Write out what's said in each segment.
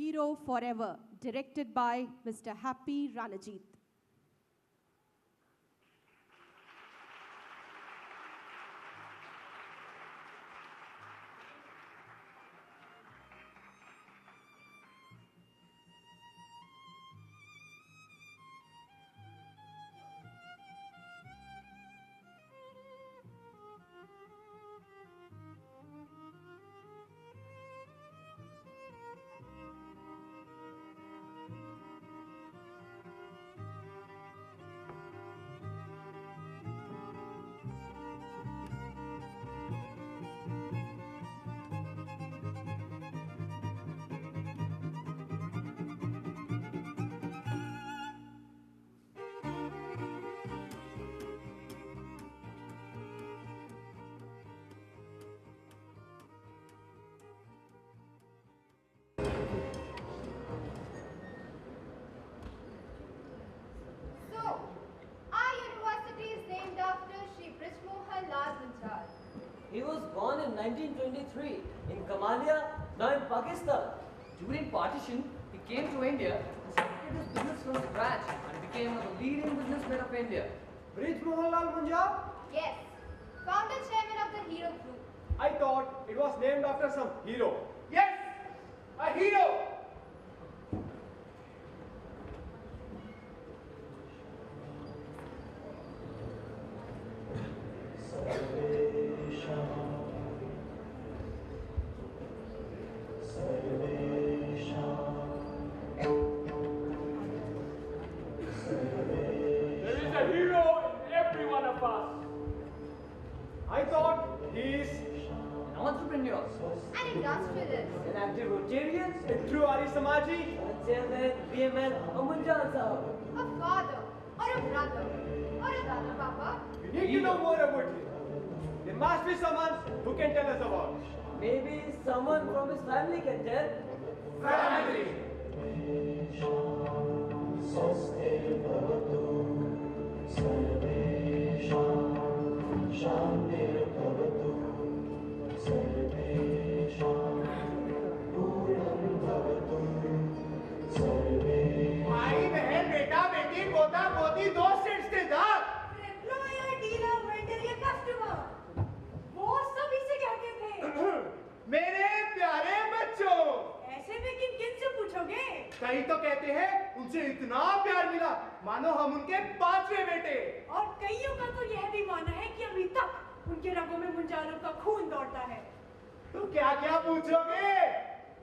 Hero Forever, directed by Mr. Happy Ranajit. He was born in 1923 in Kamalia, now in Pakistan. During partition, he came to India and started his business from scratch and became one of the leading businessmen of India. Brij Mohanlal Munjal? Yes, founder chairman of the Hero Group. I thought it was named after some hero. Yes, a hero! I thought he is An entrepreneur, An industrialist. an active Rotarian, a true Ari Samaji, a chairman, BMN, a Munjal Sahab. A father, or a brother, or a dada papa. you need to know more about him. There must be someone who can tell us about. Maybe someone from his family can tell. Family! भाई बहन बेटा बेटी पोता पोती दोस्त रिश्तेदार Employer, dealer, vendor या customer. वो सब इसे कहते थे. मेरे प्यारे बच्चों ऐसे में किन से पूछोगे? कई तो कहते हैं उनसे इतना प्यार मिला मानो हम उनके पांचवे बेटे. और कईयों का तो यह भी मानना है कि अभी तक उनके रगों में मुंजालों का खून दौड़ता है. तो क्या क्या पूछोगे?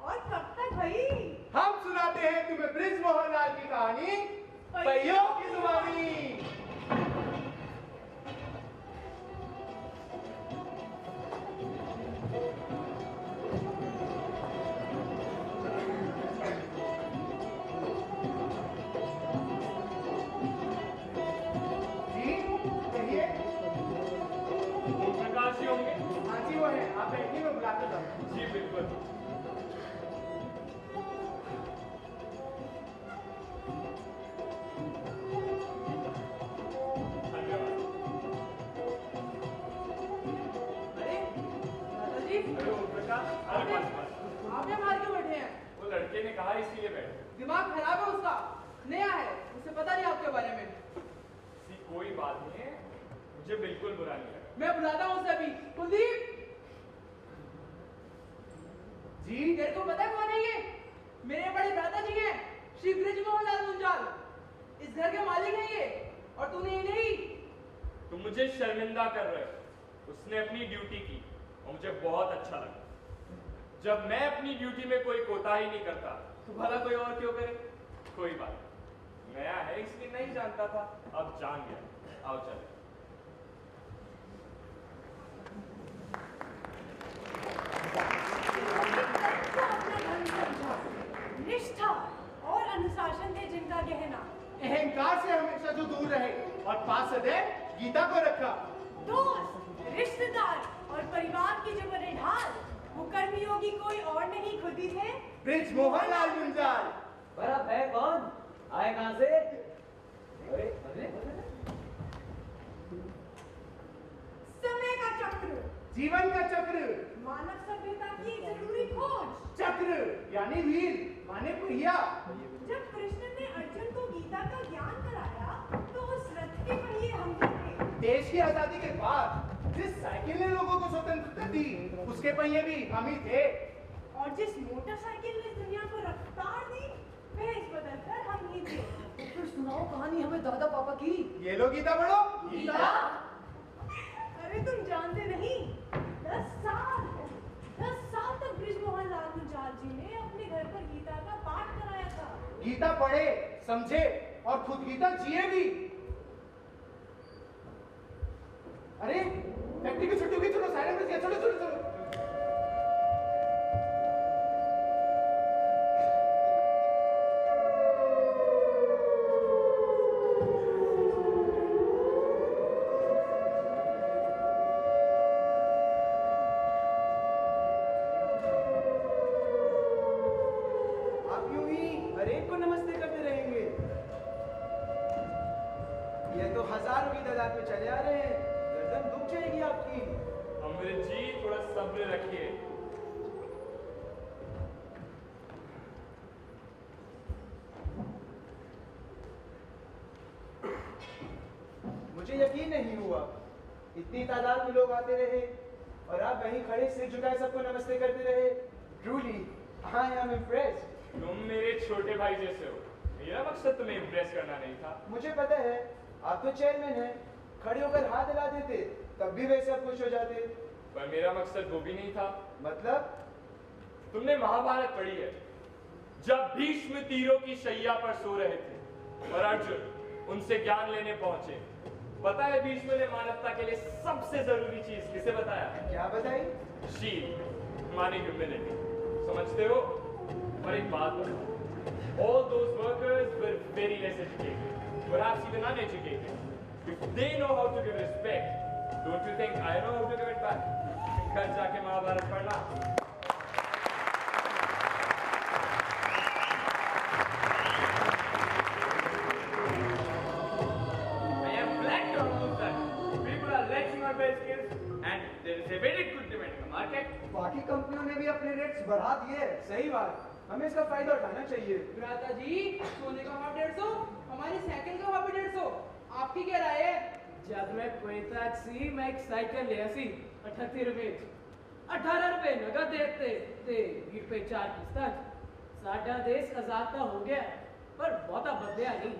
और कब तक भाई? हम सुनाते हैं तुम्हें ब्रिज मोहनलाल की कहानी पहियों की जुबानी. जी कहिए. प्रकाश जी होंगे? हाँ जी वो है. आप बैठिए मैं बुलाता हूँ. जी बिल्कुल. आप यहाँ बाहर क्यों बैठे हैं? वो लड़के ने कहा इसलिए बैठे. दिमाग खराब है उसका. नया है, उसे पता नहीं आपके बारे में. ऐसी कोई बात नहीं है, मुझे बिल्कुल बुरा नहीं लगा. मैं बुलाता हूँ उसे अभी. कुलदीप जी तेरे को पता है कौन है ये? मेरे बड़े भ्राता जी हैं, श्री ब्रिज मोहनलाल मुंजाल. इस घर के मालिक हैं ये. और तूने ये नहीं. तुम मुझे शर्मिंदा कर रहे हो. उसने अपनी ड्यूटी की और मुझे बहुत अच्छा लगा. जब मैं अपनी ड्यूटी में कोई कोताही नहीं करता तो भला कोई और क्यों करे? कोई बात नहीं. नया है इसलिए नहीं जानता था, अब जान गया. आओ चले. निष्ठा और अनुशासन थे जिनका गहना. अहंकार से हमेशा जो दूर रहे और पास सदैव गीता को रखा. दोस्त, रिश्तेदार और परिवार की जो बड़े ढाल, वो कर्मयोगी कोई और नहीं खुद ही थे ब्रिज मोहनलाल मुंजाल. पर अब है कौन? आए कहां से? अरे समय का चक्र जीवन का चक्र। मानव सभ्यता की जरूरी खोज। चक्र यानी व्हील माने पहिया। जब कृष्ण ने अर्जुन को गीता का ज्ञान कराया तो उस रथ के पहिए हम ही थे। देश की आजादी के बाद जिस साइकिल ने लोगों को स्वतंत्रता दी उसके पहिए भी हम ही थे। और जिस मोटरसाइकिल ने दुनिया को रफ्तार दी भेष बदलकर हम ही थे। फिर सुनाओ कहानी हमें दादा पापा की। ये लो गीता पढ़ो। गीता? अरे तुम जानते नहीं 10 साल तक बृजमोहन लाल गुंजाल जी ने अपने घर पर गीता का पाठ कराया था। गीता पढ़े समझे और खुद गीता जिए भी। अरे फैक्ट्री की छुट्टी हुई, चलो साइलेंट बच गया, चलो चलो चलो। आप यूं ही हर एक को नमस्ते करते रहेंगे? ये तो हजारों की तादाद में चले आ रहे हैं, गर्दन दुख जाएगी आपकी। अमृत जी थोड़ा सब्र रखिए। मुझे यकीन नहीं हुआ इतनी तादाद में लोग आते रहे और आप वहीं खड़े सिर झुकाए सबको नमस्ते करते रहे। Truly I am impressed. तुम मेरे छोटे भाई जैसे हो, मेरा मकसद तुम्हें इम्प्रेस करना नहीं था। मुझे पता है आप तो चेयरमैन हैं, खड़े होकर हाथ हिला देते तब भी वैसे आप खुश हो जाते। पर मेरा मकसद वो भी नहीं था। मतलब? तुमने महाभारत पढ़ी है, जब भीष्म तीरों की शैया पर सो रहे थे और अर्जुन उनसे ज्ञान लेने पहुंचे। पता है भीष्म ने मानवता के लिए सबसे जरूरी चीज किसे बताया? क्या बताई? शील माने ह्यूमिलिटी। समझते हो? पर एक बात बताओ, all those workers were very less educated, perhaps even uneducated. If they know how to give respect, don't you think I know how to give it back? घर जाके महाभारत पढ़ना। I am glad to announce that people are liking our best skills and there is a very good demand in the market. बाकी कंपनियों ने भी अपने rates बढ़ा दिए। सही बात, हमें इसका फायदा उठाना चाहिए। भ्राता जी, सोने का भाव 150, हमारी साइकिल का भाव भी 150। आपकी क्या राय है? जब मैं कोयता सी मैं एक साइकिल ले सी 38 रुपए 18 रुपए नगद देते थे 20 रुपए 4 किस्त। साडा देश आजाद तो हो गया पर बहुता बदलिया नहीं।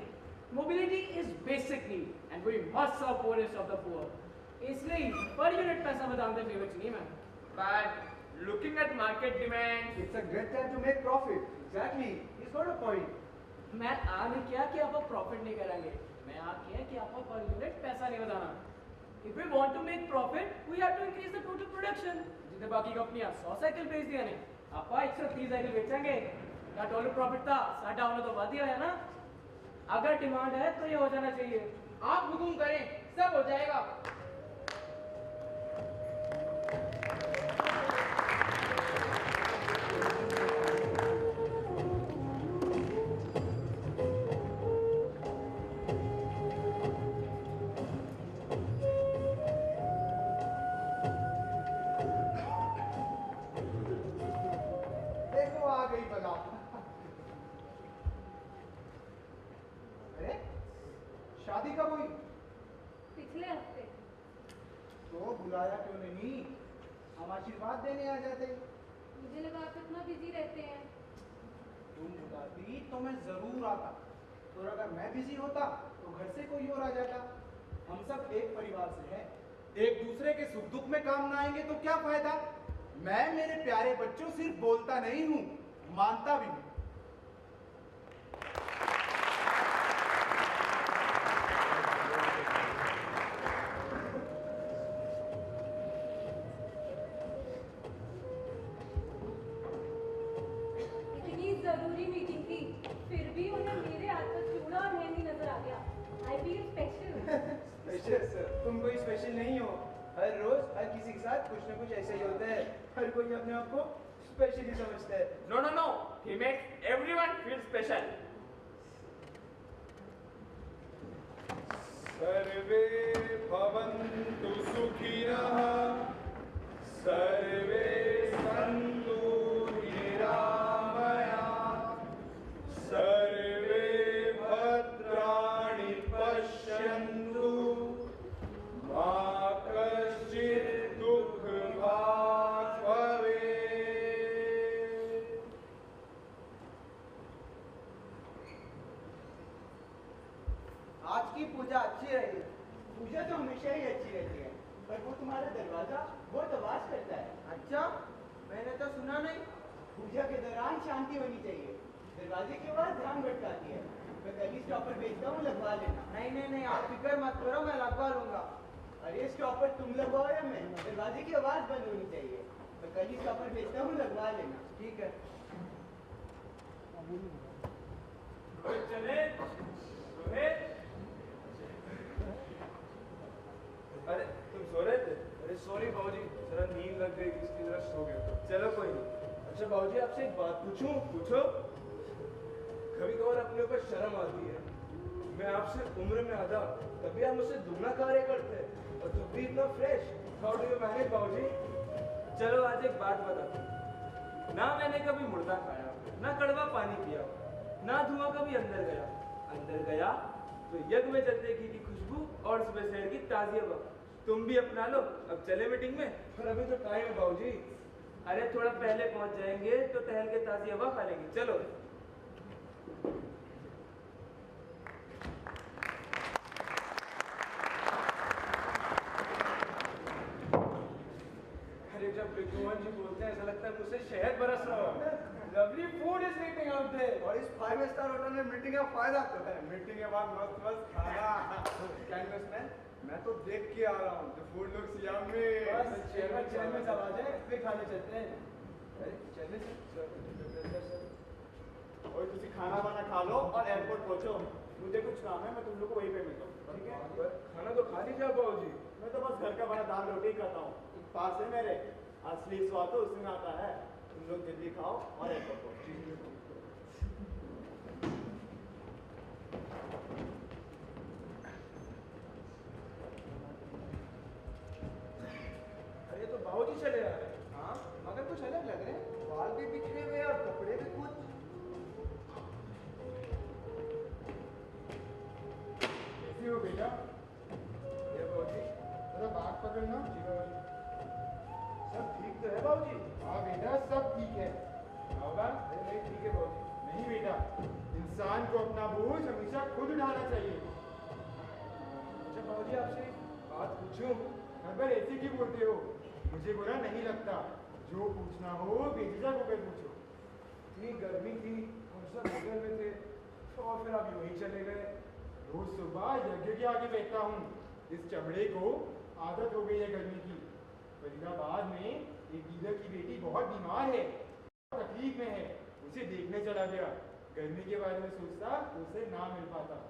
Mobility is basic need and we must serve poorest of the poor. इसलिए पर यूनिट पैसा बताने दे फेवर नहीं मैं। But looking at market demand, It's a great time to make profit. Exactly. He's got a point. मैं आ नहीं किया कि आप प्रॉफिट नहीं करेंगे, मैं आ किया कि आप पर यूनिट पैसा नहीं बताना। If we want to make profit, we have to increase the total production. जितने बाकी कंपनियां 100 साइकिल बेच दिया ने, आप 130 साइकिल बेचेंगे। का टोटल प्रॉफिट था साढ़ा होना तो वादिया है ना। अगर डिमांड है तो ये हो जाना चाहिए। आप हुकुम करें, सब हो जाएगा। देखो आ गई बला। अरे शादी कब हुई? पिछले हफ्ते। तो बुलाया क्यों नहीं? हम आशीर्वाद देने आ जाते। मुझे लगा आप इतना बिजी रहते हैं। तुम बुलाती तो मैं जरूर आता, और अगर मैं बिजी होता तो घर से कोई और आ जाता। हम सब एक परिवार से हैं, एक दूसरे के सुख दुख में काम ना आएंगे तो क्या फायदा? मैं मेरे प्यारे बच्चों सिर्फ बोलता नहीं हूँ, मानता भी हूँ। इतनी जरूरी मीटिंग थी, फिर भी उन्हें मेरे हाथ पर चूड़ा और मेहंदी नजर आ गया। I feel special. Special sir, तुम कोई स्पेशल नहीं हो। हर रोज हर किसी के साथ कुछ ना कुछ ऐसा ही होता है। हर कोई अपने आप को स्पेशली समझता है। no, he makes everyone feel special. सर्वे भवन्तु सुखिनः अच्छा, मैंने तो सुना नहीं। पूजा के दौरान शांति होनी चाहिए। दरवाजे के बाद ध्यान भटकाती है। मैं कल ही स्टॉपर भेजता हूँ, लगवा लेना। नहीं नहीं नहीं, आप फिक्र मत करो, मैं लगवा लूंगा। अरे स्टॉपर तुम लगवाओ या मैं? दरवाजे की आवाज बंद होनी चाहिए। मैं कल ही स्टॉपर भेजता हूँ, लगवा लेना। ठीक है। चले रोहित, अरे तुम सो रहे थे? अरे सॉरी बाबूजी, जरा नींद लग गई, इसकी तरह सो गया। चलो कोई नहीं। अच्छा बाबूजी, आपसे एक बात पूछूं? पूछो। कभी कभार अपने ऊपर शर्म आती है। मैं आपसे उम्र में आधा, तभी आप मुझसे दुगना कार्य करते हैं, और तुम भी इतना fresh. How do you manage बाबूजी? चलो आज एक बात बताता हूं। ना मैंने कभी मुर्दा खाया, ना कड़वा पानी पिया, ना धुआं कभी अंदर गया तो यज्ञ में जलते घी की खुशबू और सुबह शहर की ताजी हवा। तुम भी अपना लो। अब चले मीटिंग में? पर अभी तो टाइम है बाबूजी। अरे थोड़ा पहले पहुंच जाएंगे तो टहल के ताजी हवा खा लेंगे। चलो। अरे जब विद्वान जी बोलते हैं ऐसा लगता है मुझसे शहद बरस रहा हो। Lovely food is waiting out there. और इस 5 स्टार होटल में मीटिंग का फायदा तो है। मीटिंग के बाद मस्त मस्त खाना। कैनवसमैन, मैं तो देख के आ रहा हूँ। The food looks yummy. बस चेयरमैन सब आ जाए, फिर खाने चलते हैं। अरे चलने से और तुम खाना वाना खा लो और एयरपोर्ट पहुंचो। मुझे कुछ काम है, मैं तुम लोग को वहीं पे मिलता हूँ। ठीक है? पर खाना तो खा लीजिए बाबूजी। मैं तो बस घर का बना दाल रोटी खाता हूँ। पास है मेरे। असली स्वाद तो उसमें आता है। तुम लोग जल्दी खाओ और एयरपोर्ट पहुंचो। अरे तो बाबूजी चले आ रहे हैं। हाँ, मगर कुछ अलग लग रहे हैं। बाल भी बिखरे हुए और कपड़े भी कुछ। कैसी हो बेटा? ये बाबूजी, जरा बात पकड़ना। जी बाबूजी। सब ठीक तो है बाबूजी? हाँ बेटा, सब ठीक है। होगा? अरे नहीं ठीक है बाबूजी। नहीं बेटा, इंसान को अपना बोझ हमेशा खुद उठाना चाहिए। अच्छा बाबूजी, आपसे एक बात पूछूं? हर बार ऐसे क्यों बोलते हो? मुझे बुरा नहीं लगता। जो पूछना हो बेझिझक होकर पूछो। इतनी गर्मी थी, हम सब होटल में थे, तो फिर आप यूं ही चले गए। रोज सुबह यज्ञ के आगे बैठता हूँ। इस चमड़े को आदत हो गई है गर्मी की। फरीदाबाद में एक डीलर की बेटी बहुत बीमार है, तकलीफ में है। उसे देखने चला गया। गर्मी के बारे में सोचता तो उसे ना मिल पाता।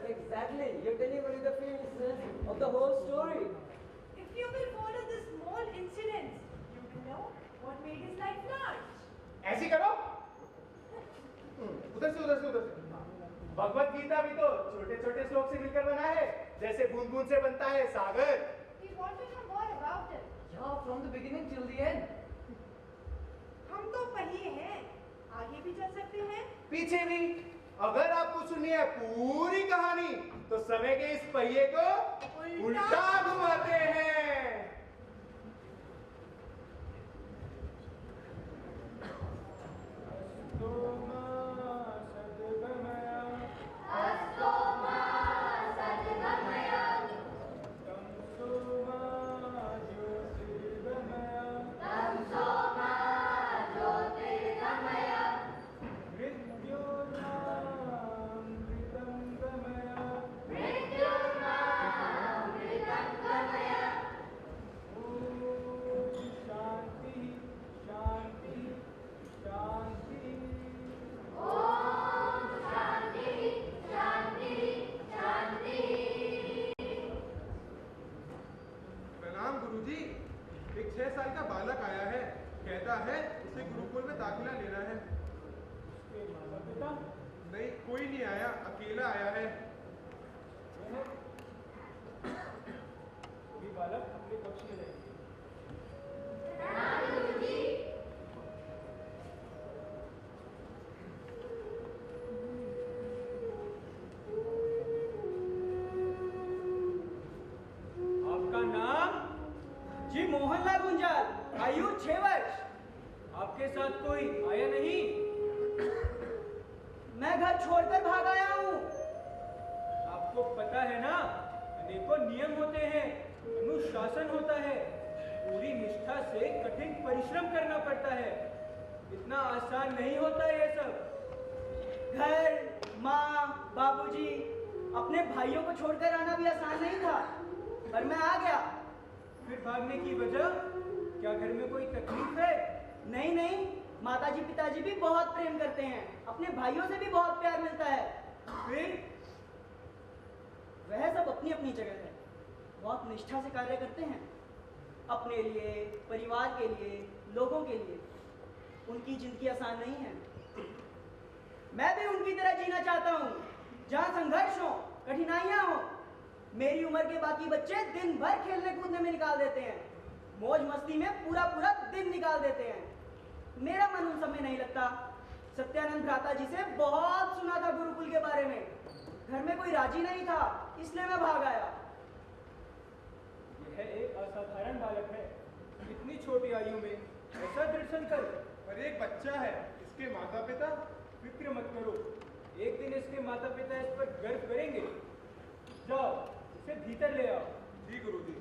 Exactly. You're telling only the faces of the whole story. If you will follow this खून से बनता है सागर। We want to know more about it. Yeah, from the beginning till the end. हम तो पहिए हैं, आगे भी चल सकते हैं। पीछे भी। अगर आपको सुननी है पूरी कहानी तो समय के इस पहिए को उल्टा घुमाते हैं। प्रणाम गुरुजी। एक 6 साल का बालक आया है, कहता है उसे गुरुकुल में दाखिला लेना है। उसके माता पिता? नहीं, कोई नहीं आया, अकेला आया है। भी बालक अपने कक्ष में रहेंगे। आपका नाम? जी मोहनलाल गुंजाल, आयु 6 वर्ष। आपके साथ कोई आया नहीं? मैं घर छोड़कर भाग आया हूँ। आपको पता है ना, अनेकों नियम होते हैं, अनुशासन होता है, पूरी निष्ठा से कठिन परिश्रम करना पड़ता है। इतना आसान नहीं होता ये सब। घर, माँ, बाबूजी, अपने भाइयों को छोड़कर आना भी आसान नहीं था, पर मैं आ गया। फिर भागने की वजह? क्या घर में कोई तकलीफ है? नहीं नहीं, माताजी पिताजी भी बहुत प्रेम करते हैं, अपने भाइयों से भी बहुत प्यार मिलता है। फिर वह सब अपनी अपनी जगह है, बहुत निष्ठा से कार्य करते हैं, अपने लिए, परिवार के लिए, लोगों के लिए। उनकी जिंदगी आसान नहीं है। मैं भी उनकी तरह जीना चाहता हूँ, जहाँ संघर्ष हो, कठिनाइयाँ हो। मेरी उम्र के बाकी बच्चे दिन भर खेलने कूदने में निकाल देते हैं, मौज मस्ती में पूरा पूरा दिन निकाल देते हैं। मेरा मन उन सब में नहीं लगता। सत्यानंद भ्राता जी से बहुत सुना था गुरुकुल के बारे में, घर में कोई राजी नहीं था, इसलिए मैं भाग आया। यह एक असाधारण बालक है, इतनी छोटी आयु में ऐसा दृढ़ संकल्प। पर एक बच्चा है, इसके माता पिता? फिक्र मत करो, एक दिन इसके माता पिता इस पर गर्व करेंगे। जाओ, इसे भीतर ले आओ। जी गुरुजी।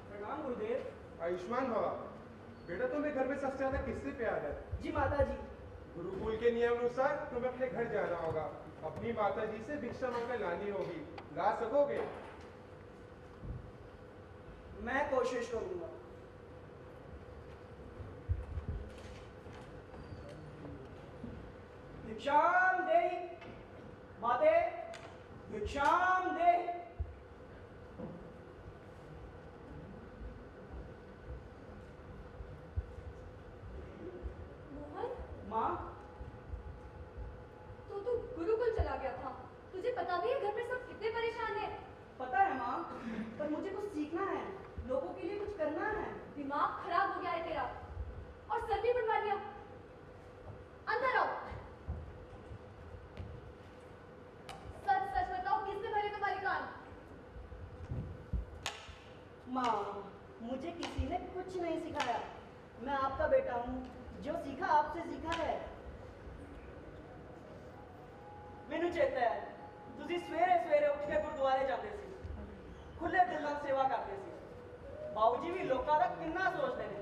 प्रणाम गुरुदेव। आयुष्मान भवा। बेटा तुम्हें घर में सबसे ज्यादा किससे प्यार है? जी माता जी। गुरुकुल के नियम अनुसार तुम्हें अपने घर जाना होगा, अपनी माता जी से भिक्षा मांगकर लानी होगी। ला सकोगे? मैं कोशिश करूंगा। भिक्षाम देहि माते, भिक्षाम देहि। मोहन, माँ, तो तू गुरुकुल चला गया था। तुझे पता भी है घर में सब कितने परेशान हैं। पता है माँ, पर मुझे कुछ सीखना है, लोगों के लिए कुछ करना है। दिमाग खराब हो गया है तेरा, और सर भी बनवा लिया। अंदर आओ। सच सच बताओ, किसने भरे तुम्हारे कान? माँ, मुझे किसी ने कुछ नहीं सिखाया। मैं आपका बेटा हूँ, जो सीखा आपसे सीखा है। मैनू चेता है, तुसी सवेरे सवेरे उठ के गुरुद्वारे जाते सी, खुले दिल नाल सेवा करते सी। बाबूजी भी लोगों का कितना सोचते हैं।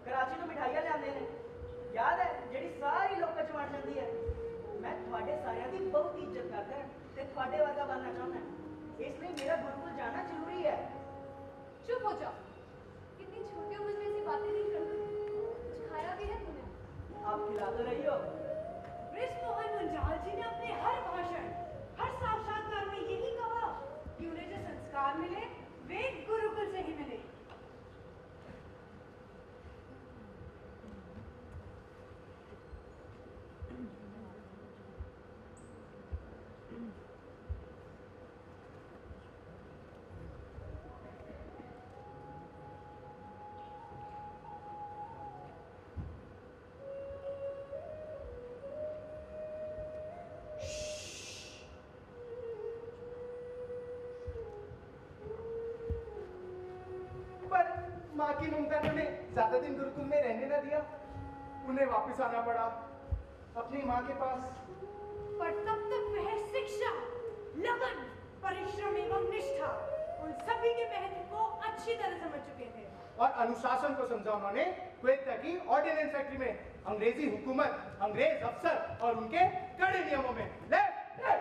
कराची तो मिठाइयां लियाते हैं, याद है, जेडी सारी लोगों च वंड जाती है। मैं थोड़े सारिਆਂ की बहुत इज्जत करता है ते थोड़े वर्गा बनना चाहता है, इसलिए मेरा गुरुकुल जाना जरूरी है। चुप हो जाओ, कितनी छोटी उम्र में ऐसी बातें नहीं करते। कुछ खाया भी है तूने? आप खिलाते रहियो। बृजमोहन मुंजाल जी ने अपने हर भाषण, हर साक्षात्कार में यही कहा कि उन्हें जो संस्कार मिले वे गुरुकुल से ही मिले। माँ की ममता ने उन्हें ज्यादा दिन गुरुकुल में रहने न दिया, उन्हें वापस आना पड़ा अपनी माँ के पास। पर तब तक वह शिक्षा, लगन, परिश्रम एवं निष्ठा उन सभी के महत्व को अच्छी तरह समझ चुके थे। और अनुशासन को समझा उन्होंने क्वेटा की ऑर्डिनेंस फैक्ट्री में, अंग्रेजी हुकूमत, अंग्रेज अफसर और उनके कड़े नियमों में। ले, ले।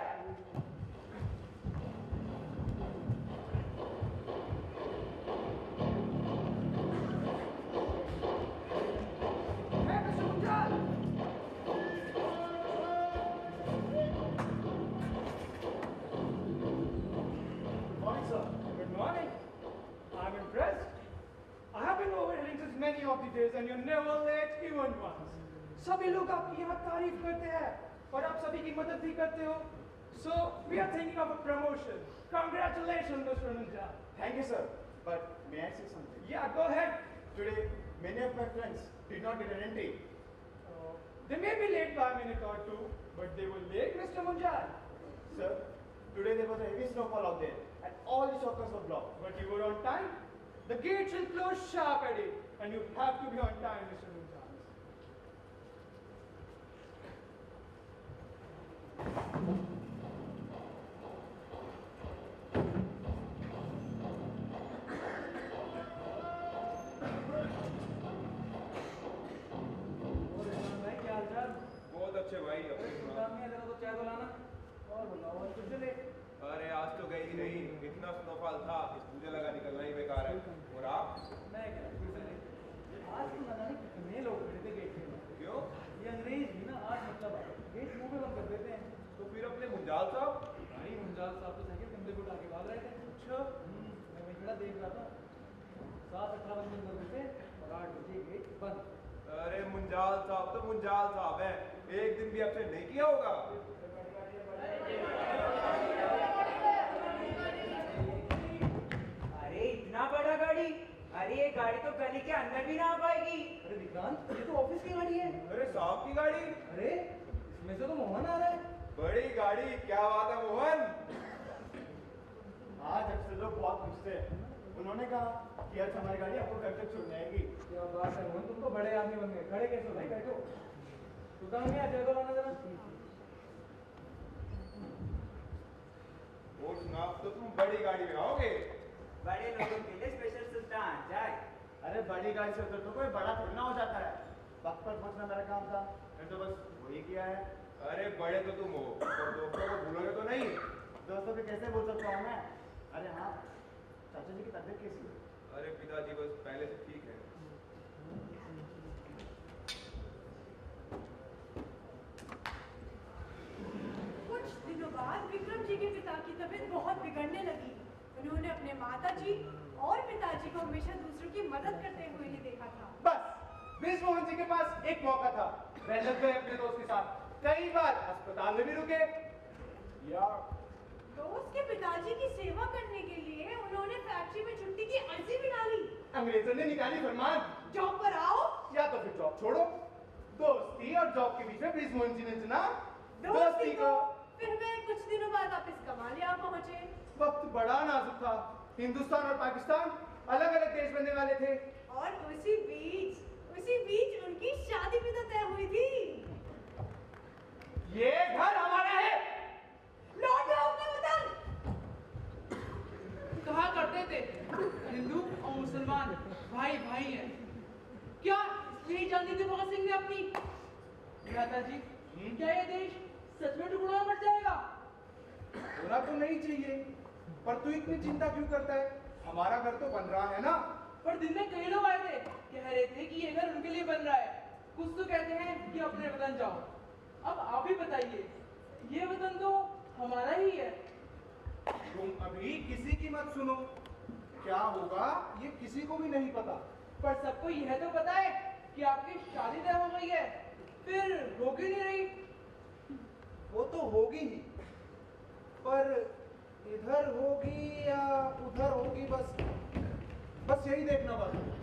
Many of the days and you're never late even once. सभी लोग आपकी यहाँ तारीफ करते हैं और आप सभी की मदद भी करते हो. So we are thinking of a promotion. Congratulations, Mr. Munjal. Thank you, sir. But may I say something? Yeah, go ahead. Today, many of my friends did not get an entry. They may be late by a minute or two, but they were late, Mr. Munjal. Sir, today there was a heavy snowfall out there and all the circles were blocked. But you were on time. The gates will close sharp at 8 and you have to be on time, Mr. Munjal. बहुत अच्छे भाई, अपने तो चाय बनाना और बताओ और कुछ ले। अरे आज तो गई ही नहीं, इतना स्नोफॉल था, मुझे लगा निकलना ही बेकार है। और आप? मैं क्या फिर से ले। आज तो ना जाने कितने लोग खड़े थे गेट पे। क्यों? ये अंग्रेज भी ना आज मतलब गेट मुंह पे बंद कर देते हैं। तो फिर अपने मुंजाल साहब? भाई मुंजाल साहब तो साइकिल कंधे को उठा के भाग रहे थे। अच्छा। मैं वहीं खड़ा देख रहा था। 7:18 बजे अंदर घुसे और 8 बजे गेट बंद। अरे मुंजाल साहब तो मुंजाल साहब है, एक दिन भी अपने नहीं किया होगा। अरे इतना बड़ा गाड़ी, अरे ये गाड़ी तो गली के अंदर भी ना आ पाएगी। अरे विक्रांत, ये तो ऑफिस की गाड़ी है। अरे साहब की गाड़ी? अरे इसमें से तो मोहन आ रहा है। बड़ी गाड़ी, क्या बात है मोहन। आज अक्सर लोग बहुत खुश थे, उन्होंने कहा कि आज हमारी गाड़ी आपको घर तक छोड़ने आएगी। क्या बात है मोहन, तुम तो बड़े आदमी बन गए। खड़े कैसे हो भाई, बैठो। दुकान में आ जाओ, लाना जरा। और सुना, तो तुम बड़ी गाड़ी में आओगे? बड़े लोगों के लिए स्पेशल सुल्तान जाए। अरे बड़ी गाड़ी से उतर तो कोई बड़ा थोड़ा ना हो जाता है। वक्त पर पहुंचना मेरा काम था, मैं तो बस वही किया है। अरे बड़े तो तुम हो, पर दोस्तों को भूलोगे तो नहीं? दोस्तों को कैसे बोल सकता हूँ मैं? अरे हाँ, चाचा जी की तबीयत कैसी है? अरे पिताजी बस पहले से ठीक है। कुछ दिनों बाद विक्रम जी के पिता की तबीयत बहुत बिगड़ने लगी। उन्होंने अपने माताजी और पिताजी को हमेशा दूसरों की मदद करते हुए ही देखा था। बस ब्रिज मोहन जी के पास एक मौका था, वह लग गए अपने दोस्त के साथ। कई बार अस्पताल में भी रुके। यार दोस्त के पिताजी की सेवा करने के लिए उन्होंने फैक्ट्री में छुट्टी की अर्जी भी डाली। अंग्रेजों ने निकाली फरमान, जॉब पर आओ या तो फिर जॉब छोड़ो। दोस्ती और जॉब के बीच में ब्रिज मोहन जी ने चुना दोस्ती को। फिर वे कुछ दिनों बाद वापस कमालिया पहुंचे। वक्त बड़ा नाजुक था, हिंदुस्तान और पाकिस्तान अलग अलग देश बनने वाले थे। और उसी बीच उनकी शादी भी तो तय हुई थी। ये घर हमारा है। लौट जाओ अपने वतन। कहा करते थे हिंदू और मुसलमान भाई भाई हैं। क्या यही जानती थी भगत सिंह ने अपनी? भ्राता जी, क्या ये देश सच में टुकड़ों में बट जाएगा? होना तो नहीं चाहिए, पर तू इतनी चिंता क्यों करता है? हमारा घर तो बन रहा है ना। पर दिन में कई लोग आए थे, कह रहे थे कि ये घर उनके लिए बन रहा है। कुछ तो कहते हैं कि अपने वतन जाओ। अब आप ही बताइए, ये वतन तो हमारा ही है। तुम अभी किसी की मत सुनो, क्या होगा ये किसी को भी नहीं पता। पर सबको यह तो पता है कि आपकी शादी तय हो गई है, फिर होगी नहीं रही। वो तो होगी ही, पर इधर होगी या उधर होगी, बस यही देखना बाकी है।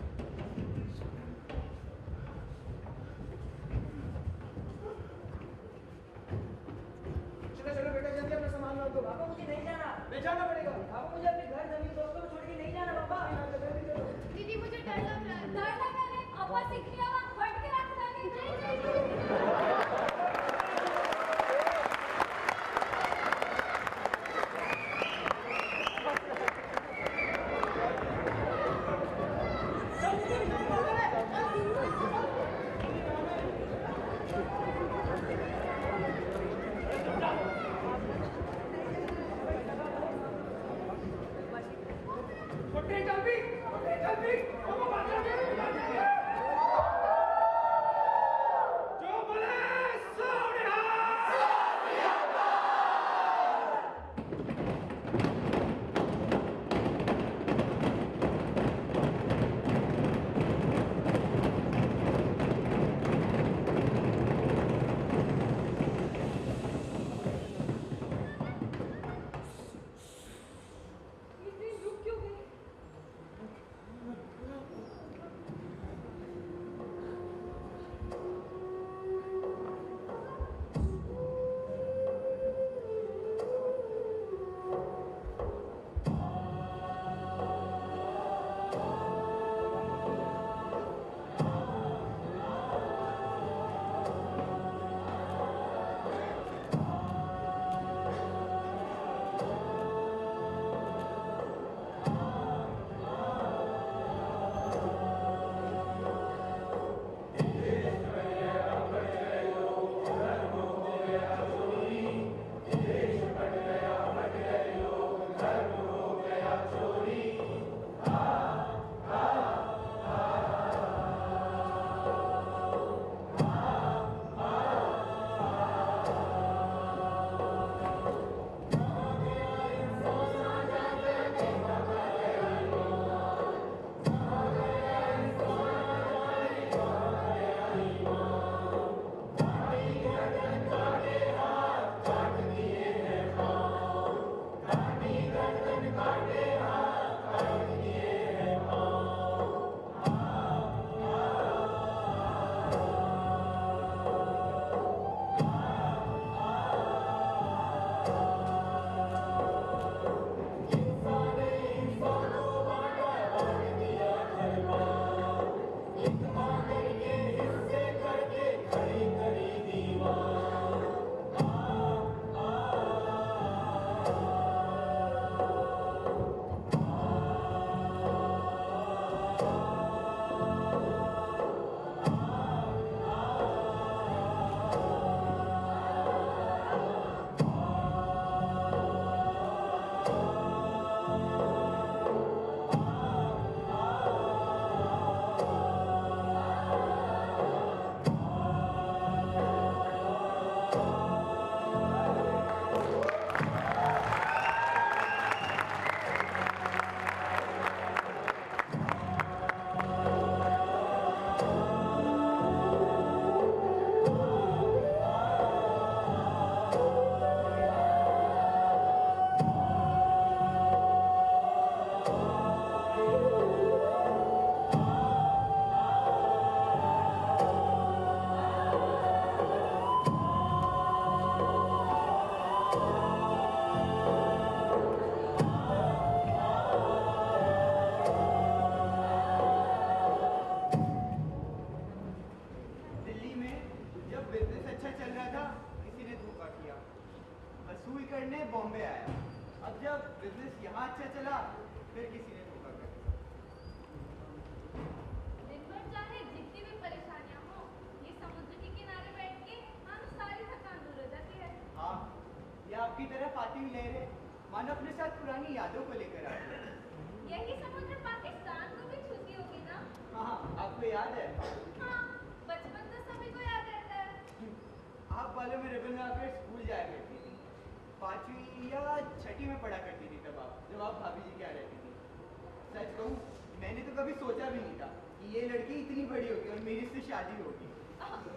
चलो बेटा, जल्दी अपना सामान ला दो। पापा मुझे नहीं जाना। ले जाना पड़ेगा। पापा मुझे अपने घर जमीन दोस्तों को छोड़ के नहीं जाना पापा। दीदी मुझे डर सीख लिया वहाँ हट के रख रानी जी ये ट्रेन रुक क्यों गई दिल्ली में जब बिजनेस अच्छा चल रहा था किसी ने धोखा किया, वसूल करने बॉम्बे आया। अब जब बिजनेस यहाँ अच्छा चला फिर किसी ने धोखा कर दिया। दिन भर चाहे जितनी भी परेशानियां हो ये समुद्र के किनारे बैठ के हम सारी थकान दूर हो जाती है हाँ, ये आपकी तरह आती हुई लहरें मानो अपने साथ पुरानी यादों को लेकर आती है। यही समुद्र पाकिस्तान को भी छूती होगी ना हाँ, आपको याद है? हाँ बचपन तो सभी को याद रहता है आप वालों में रिबन लगाकर स्कूल जाया करती थी। 5वीं या 6ठी में पढ़ा करती थी तब आप, जब आप भाभी जी क्या रहती थी। सच कहूँ मैंने तो कभी सोचा भी नहीं था कि ये लड़की इतनी बड़ी होगी और मेरी इससे शादी होगी। अब तो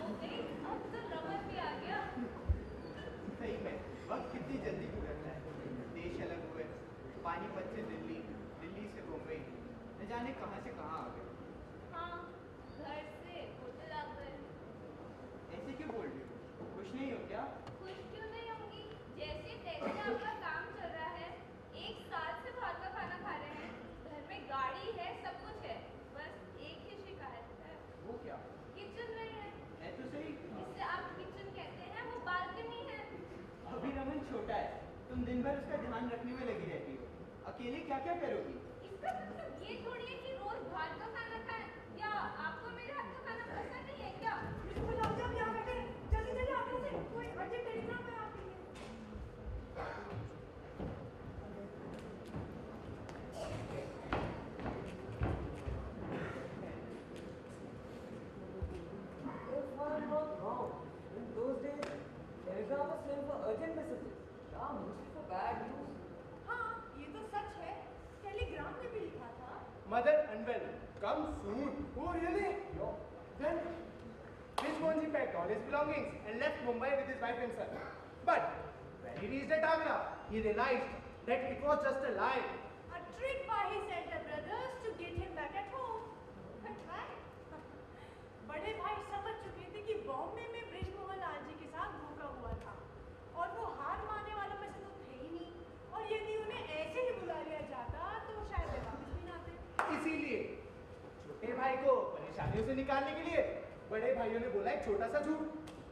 हो गई, अब तो रमन भी आ गया। सही में वक्त कितनी जल्दी गुजरता है। देश अलग हुए, पानीपत से दिल्ली, दिल्ली से मुंबई, न जाने कहाँ से कहाँ आ गए। हाँ घर से होटल आ गए। ऐसे क्यों बोल रही हो? खुश नहीं हो क्या? खुश क्यों नहीं होंगी, जैसे तैसे आपका काम चल रहा है। 1 साल से बाहर का खाना खा रहे हैं, घर में गाड़ी है, सब कुछ है, बस एक ही शिकायत है तुम दिन भर उसका ध्यान रखने में लगी रहती हो। अकेले क्या क्या करोगी? इसका मतलब ये थोड़ी है कि रोज बाहर का खाना खाएं, या आपको मेरे हाथ का खाना पसंद नहीं है क्या? गुलाब जामुन यहाँ बैठे, जल्दी जल्दी ऑफिस से कोई अर्जेंट टेलीग्राम है आपके लिए। If I'm not wrong, in those days, telegram was meant for urgent messages. Now mostly for bad news. हाँ, ये तो सच है। टेलीग्राम में भी लिखा था। Mother unwell. Come soon. Oh really? No. Then Vishwanji packed all his belongings and left Mumbai with his wife and son. But when he reached at Agra, he realized that it was just a lie. A trick by his elder brothers to get him back at home. But why? बड़े भाई समझ चुके थे कि बॉम्बे में बृजमोहन लाल जी के साथ धोखा हुआ था और वो हार मानने वालों में से तो थे ही नहीं, और यदि उन्हें ऐसे ही बुला लिया जाता तो शायद वे वापस भी ना आते। इसीलिए छोटे भाई को परेशानियों से निकालने के लिए बड़े भाइयों ने बोला एक छोटा सा झूठ।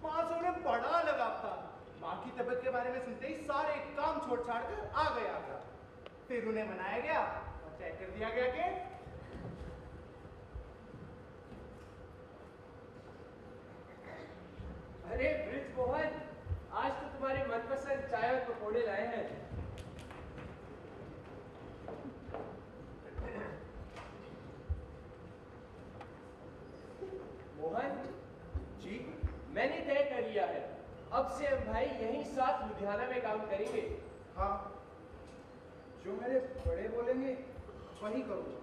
500 में बड़ा लगाव था। माँ की तबीयत के बारे में सुनते ही सारे काम छोड़ छाड़ कर आ गए आगरा। फिर उन्हें मनाया गया और तय कर दिया गया कि अरे बृजमोहन, आज तो तुम्हारे मनपसंद चाय और पकौड़े लाए हैं। मोहन जी मैंने तय कर लिया है, अब से हम भाई यहीं साथ लुधियाना में काम करेंगे। हाँ, जो मेरे बड़े बोलेंगे वही करूँगा।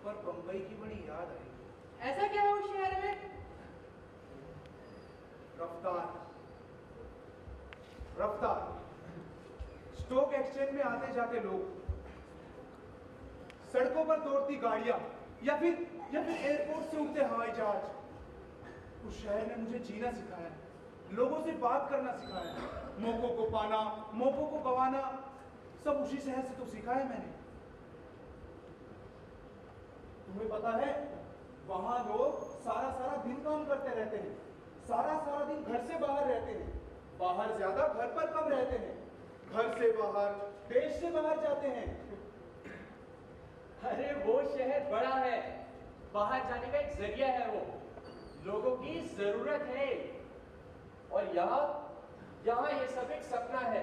पर बम्बई की बड़ी याद आई। ऐसा क्या है उस शहर में? रफ्तार रफ्तार स्टॉक एक्सचेंज में आते जाते लोग, सड़कों पर दौड़ती गाड़ियां, या फिर एयरपोर्ट से उड़ते हवाई जहाज। उस शहर ने मुझे जीना सिखाया है, लोगों से बात करना सिखाया है, मौकों को पाना, मौकों को गंवाना, सब उसी शहर से तो सीखा है मैंने। तुम्हें पता है, वहां लोग सारा सारा दिन काम करते रहते हैं, सारा सारा दिन घर से बाहर रहते हैं, बाहर ज्यादा घर पर कम रहते हैं, घर से बाहर देश से बाहर जाते हैं। अरे वो शहर बड़ा है, बाहर जाने का एक जरिया है वो, लोगों की जरूरत है। और यहाँ ये सब एक सपना है,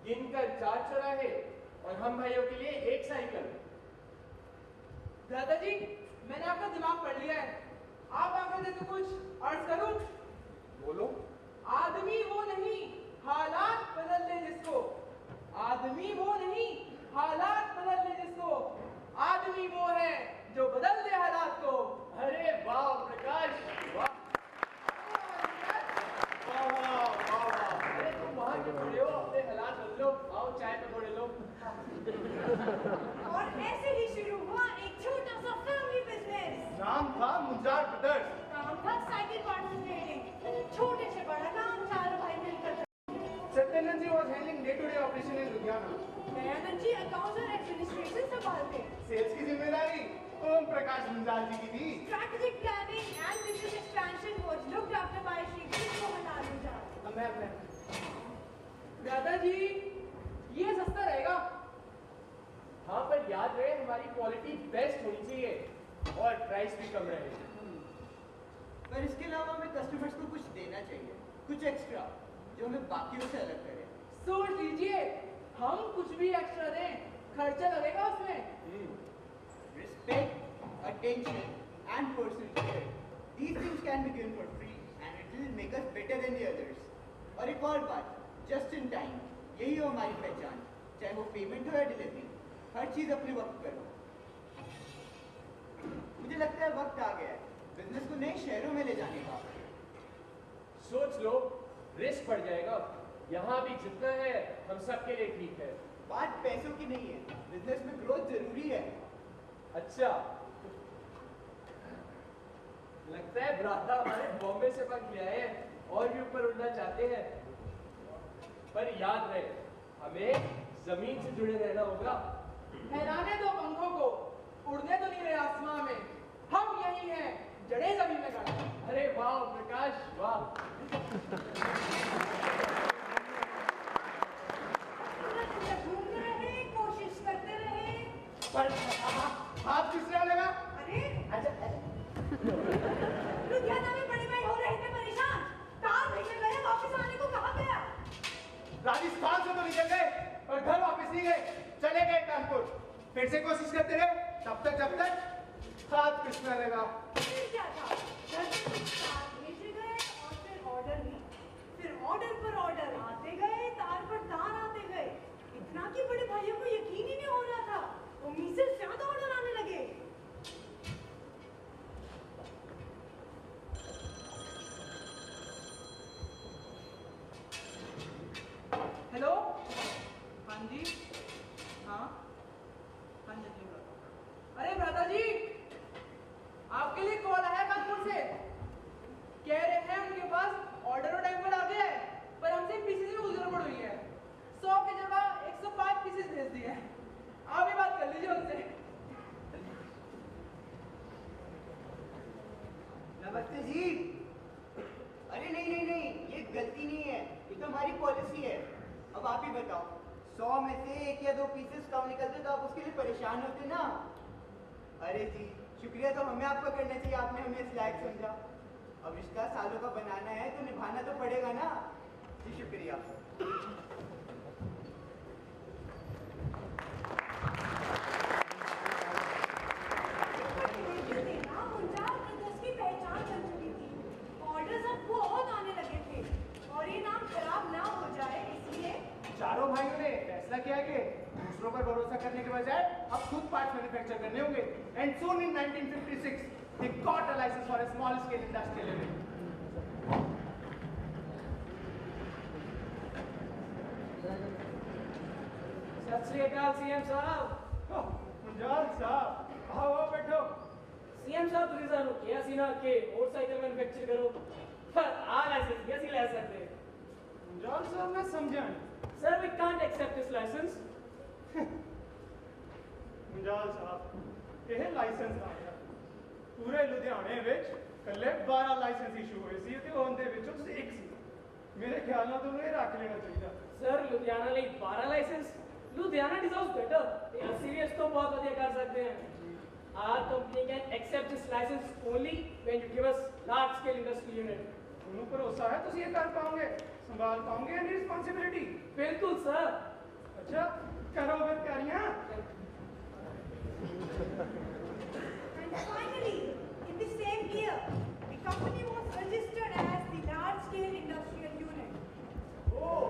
गिनकर 4 चौराहे और हम भाइयों के लिए एक साइकिल। दादाजी, मैंने आपका दिमाग पढ़ लिया है। आप आगे दे तो कुछ अर्ज करूं? बोलो। आदमी वो नहीं, हालात बदल ले जिसको। आदमी वो नहीं, हालात बदल ले जिसको। आदमी वो है जो बदल दे हालात को। अरे वाह प्रकाश, वाह वाह वाह वाह वाह। अरे तुम वहाँ के खड़े हो, अपने हालात बदल लो, आओ चाय पकौड़े लो। और ऐसे ही शुरू हुआ एक छोटा सा फैमिली बिजनेस। नाम था मुंजार ब्रदर्स। काम था साइकिल पार्ट्स ट्रेडिंग। छोटे से बड़ा काम चारों भाई मिलकर। Satyanand ji was handling day-to-day operation in Ludhiana. Dayanand ji accounts और एडमिनिस्ट्रेशन संभालते। सेल्स की जिम्मेदारी ओम प्रकाश मुंजार जी की थी। Strategic planning and business expansion was looked after by Shri Vishmohan Ahuja. दादाजी, ये सस्ता रहेगा। हाँ, पर याद रहे हमारी क्वालिटी बेस्ट होनी चाहिए और प्राइस भी कम रहे। पर इसके अलावा हमें कस्टमर्स को कुछ देना चाहिए, कुछ एक्स्ट्रा जो हमें बाकियों से अलग करे। सोच लीजिए, हम कुछ भी एक्स्ट्रा दें, खर्चा लगेगा उसमें। Respect, attention, and personal care. These things can be given for free, and it will make us better than the others. और एक और बात, just in time, यही हो हमारी पहचान। चाहे वो पेमेंट हो या डिलीवरी, हर चीज अपने वक्त पर हो। मुझे लगता है वक्त आ गया है बिजनेस को नए शहरों में ले जाने का। सोच लो, रिस्क बढ़ जाएगा। यहाँ भी जितना है हम सबके लिए ठीक है। बात पैसों की नहीं है, बिजनेस में ग्रोथ जरूरी है। अच्छा, लगता है भ्राता हमारे बॉम्बे से पंख ले आए हैं और भी ऊपर उड़ना चाहते हैं। पर याद रहे, हमें जमीन से जुड़े रहना होगा। फैलाने दो पंखों को, उड़ने तो नहीं रहे आसमां में। हम यही हैं, जड़े जमीन में गाड़े। अरे वाह प्रकाश, वाह। कह रहे हैं उनके पास ऑर्डर और टाइम पर आ गया है, पर हमसे पीसेस में कुछ गड़बड़ हुई है। 100 की जगह 105 पीसेस भेज दिए हैं। आप ही बात कर लीजिए उनसे। नमस्ते जी। अरे नहीं, ये गलती नहीं है, ये तो हमारी पॉलिसी है। अब आप ही बताओ, 100 में से 1 या 2 पीसेस कम निकलते तो आप उसके लिए परेशान होते ना। अरे जी, शुक्रिया तो हमें आपका करना चाहिए, आपने हमें इस लायक समझा। अब रिश्ता सालों का बनाना है तो निभाना तो पड़ेगा ना। जी शुक्रिया। चारों भाइयों ने फैसला किया कि दूसरों पर भरोसा करने के बजाय अब खुद पार्ट्स मैन्युफैक्चर करने होंगे। And soon in 1956 they got a license for a small scale industrial unit. सत श्री अकाल सीएम साहब। मुंजाल साहब, आओ बैठो। सीएम साहब ਤੁਸੀਂ ਸਾਨੂੰ ਕਿਹਾ ਸੀ ਨਾ ਕਿ मोटरसाइकिल मैन्युफैक्चर करो, पर आ लाइसेंस कैसे ले सकते? मुंजाल साहब मैं समझा नहीं। Sir, we can't accept this license. Munjal साहब, ਇਹ ਲਾਇਸੈਂਸ ਆ ਗਿਆ। ਪੂਰੇ ਲੁਧਿਆਣੇ ਵਿੱਚ ਕੱਲੇ 12 ਲਾਇਸੈਂਸ ਇਸ਼ੂ ਹੋਏ ਸੀ ਤੇ ਉਹਦੇ ਵਿੱਚੋਂ ਤੁਸੀਂ ਇੱਕ ਸੀ। ਮੇਰੇ ਖਿਆਲ ਨਾਲ ਤੁਹਾਨੂੰ ਇਹ ਰੱਖ ਲੈਣਾ ਚਾਹੀਦਾ। Sir, ਲੁਧਿਆਣਾ ਲਈ 12 ਲਾਇਸੈਂਸ? Ludhiana deserves better. ਇਹ ਸੀਰੀਅਸ ਤੋਂ ਬਹੁਤ ਵਧੀਆ ਕਰ ਸਕਦੇ हैं। Our company can accept this license only when you give us large scale industrial unit. ਤੁਹਾਨੂੰ ਭਰੋਸਾ ਹੈ ਤੁਸੀਂ ਇਹ ਕਰ ਪਾਓਗੇ, ਸੰਭਾਲ ਪਾਓਗੇ ਇਹ ਰਿਸਪਾਂਸਿਬਿਲਿਟੀ? बिल्कुल सर। अच्छा, करो फिर तैयारियां। And finally, in the same year, the company was registered as the large-scale industrial unit. Oh,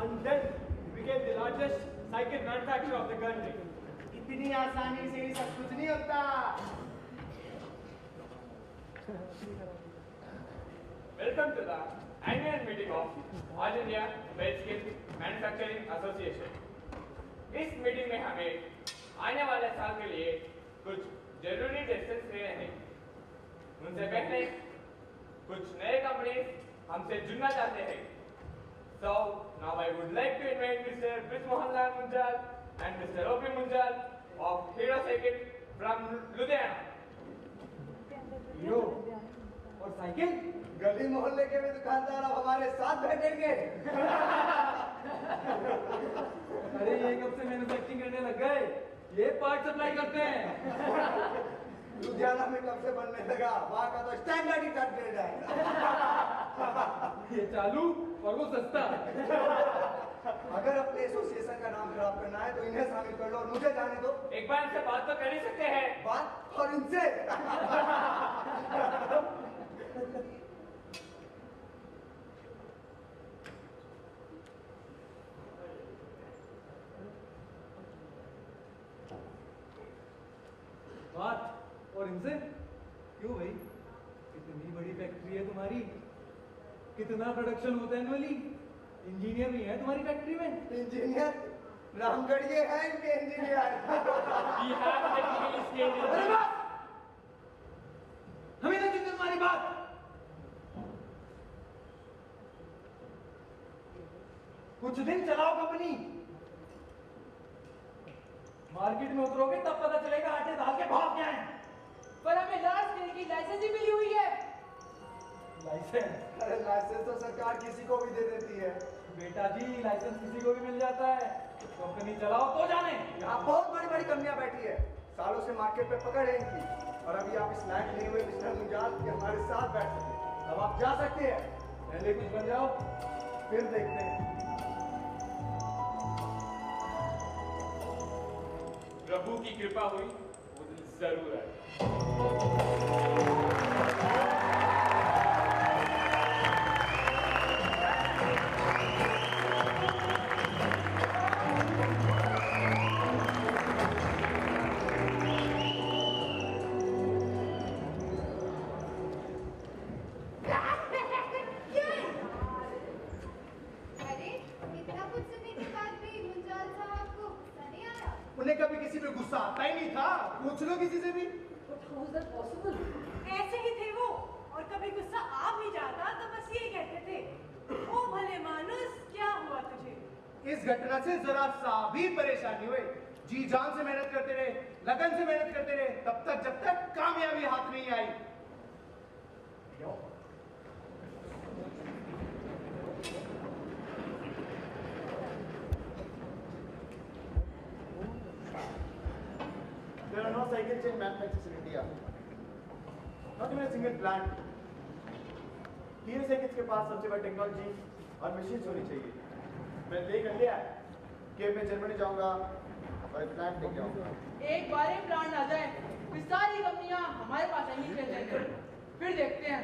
and then we became the largest cycle manufacturer of the country. इतनी आसानी से सब कुछ नहीं होता। Welcome to the annual meeting of All India Well Skilled Manufacturing Association. इस meeting में हमें आने वाले साल के लिए कुछ जरूरी डिसीजंस लेने हैं। उनसे पहले कुछ नए कंपनीज हमसे जुड़ना चाहते हैं। So now I would like to invite Mr. Brij Mohanlal Munjal and Mr. O.P. Munjal of Hero Cycle from Ludhiana. Hero और साइकिल, गली मोहल्ले के भी दुकानदार अब हमारे साथ बैठेंगे। अरे ये कब से मैन्युफैक्चरिंग करने लग गए? ये पार्ट सप्लाई करते हैं। लुधियाना में कब से बनने लगा, वहाँ का तो स्टैंडर्ड ही थर्ड ग्रेड है। ये चालू और वो सस्ता। अगर अपने एसोसिएशन का नाम खराब करना है तो इन्हें शामिल कर लो और मुझे जाने दो। एक बार इनसे बात तो कर ही सकते हैं। बात और इनसे। बात और इनसे क्यों भाई? इतनी बड़ी फैक्ट्री है तुम्हारी, कितना प्रोडक्शन होता है एनुअली? इंजीनियर भी है तुम्हारी फैक्ट्री में? इंजीनियर रामगढ़िए है इनके engineer. We have technically skilled अरे बात! हमें नहीं सुनते तुम्हारी बात। कुछ दिन चलाओ कंपनी, मार्केट में उतरोगे तब पता चलेगा आटे दाल के भाव क्या हैं। पर हमें लार्ज स्केल की लाइसेंस ही मिली हुई है। लाइसेंस? अरे लाइसेंस तो सरकार किसी को भी दे देती है। बेटा जी, लाइसेंस किसी को भी मिल जाता है, कंपनी चलाओ तो जाने। यहाँ बहुत बड़ी बड़ी कंपनियां बैठी है, सालों से मार्केट पे पकड़ है इनकी, और अभी आप इस लायक नहीं हुए मिस्टर मुंजाल कि हमारे साथ बैठ सके। अब आप जा सकते हैं, पहले कुछ बन जाओ फिर देखते हैं। प्रभु की कृपा हुई वो दिन जरूर है। अरे इतना कुछ सुनने के बाद भी मुंजाल साहब को गुस्सा नहीं आया? उन्हें कभी किसी पे गुस्सा आता ही नहीं था। पूछ लो किसी से भी। ऐसे ही थे वो, और कभी गुस्सा आ इस घटना से जरा सा भी परेशानी हुई, जी जान से मेहनत करते रहे, लगन से मेहनत करते रहे, तब तक जब तक कामयाबी हाथ नहीं आई। There are no cycle chain manufacturers in India. Not even a single plant. Hero cycles के पास सबसे बड़ी टेक्नोलॉजी और मशीन्स होनी चाहिए। मैं तय कर लिया कि मैं जर्मनी जाऊंगा और एक प्लांट लेके आऊंगा। एक बार ही प्लांट आ जाए फिर सारी कंपनियां हमारे पास आएंगी चल जाएंगे, फिर देखते हैं।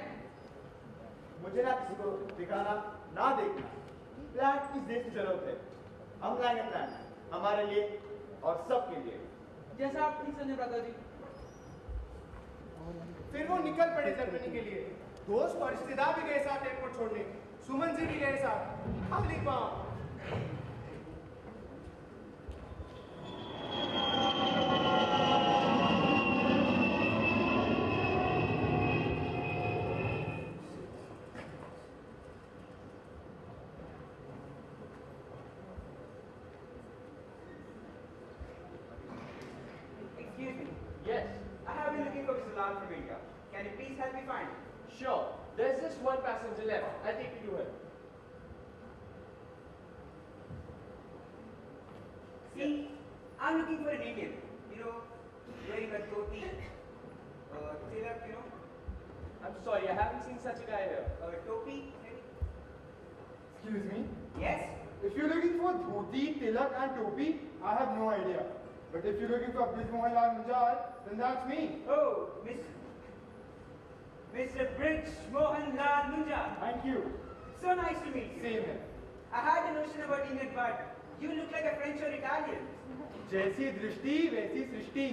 मुझे ना किसी को दिखाना ना देखना, प्लांट किस देश की जरूरत है, हम लाएंगे प्लांट हमारे लिए और सबके लिए। जैसा आप ठीक समझे ब्रदर जी। फिर वो निकल पड़े जर्मनी के लिए। दोस्त और रिश्तेदार भी गए साथ एयरपोर्ट छोड़ने, सुमन जी भी गए साथ, खाली पांव। Excuse me. Yes, I have been looking for Mr. Lal from India. Can you please help me find him? sure. There's just one passenger left. I'll take you to him. See, I'm looking for an Indian. Wearing a dhoti, tilak, I'm sorry, I haven't seen such a guy here. topi, maybe? Excuse me. Yes? If you're looking for dhoti, tilak and topi, I have no idea. But if you're looking for Brij Mohanlal Munjal, then that's me. Oh, Mr. Brij Mohanlal Munjal. Thank you. So nice to meet you. Same here. I had a notion about Indian, but you look like a French or Italian. जैसी दृष्टि वैसी सृष्टि.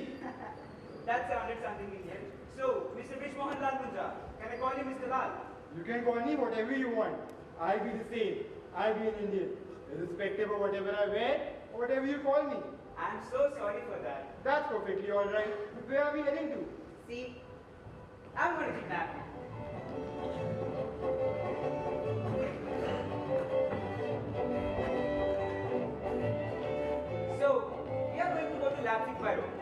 That sounded something Indian. So, Mr. Brij Mohanlal Munjal, can I call you Mr. Lal? You can call me whatever you want. I'll be the same. I'll be an Indian. Irrespective of whatever I wear, or whatever you call me. I'm so sorry for that. That's perfectly alright. But where are we heading to? See, I'm going to kidnap you. So, we are going to go to Leipzig by road,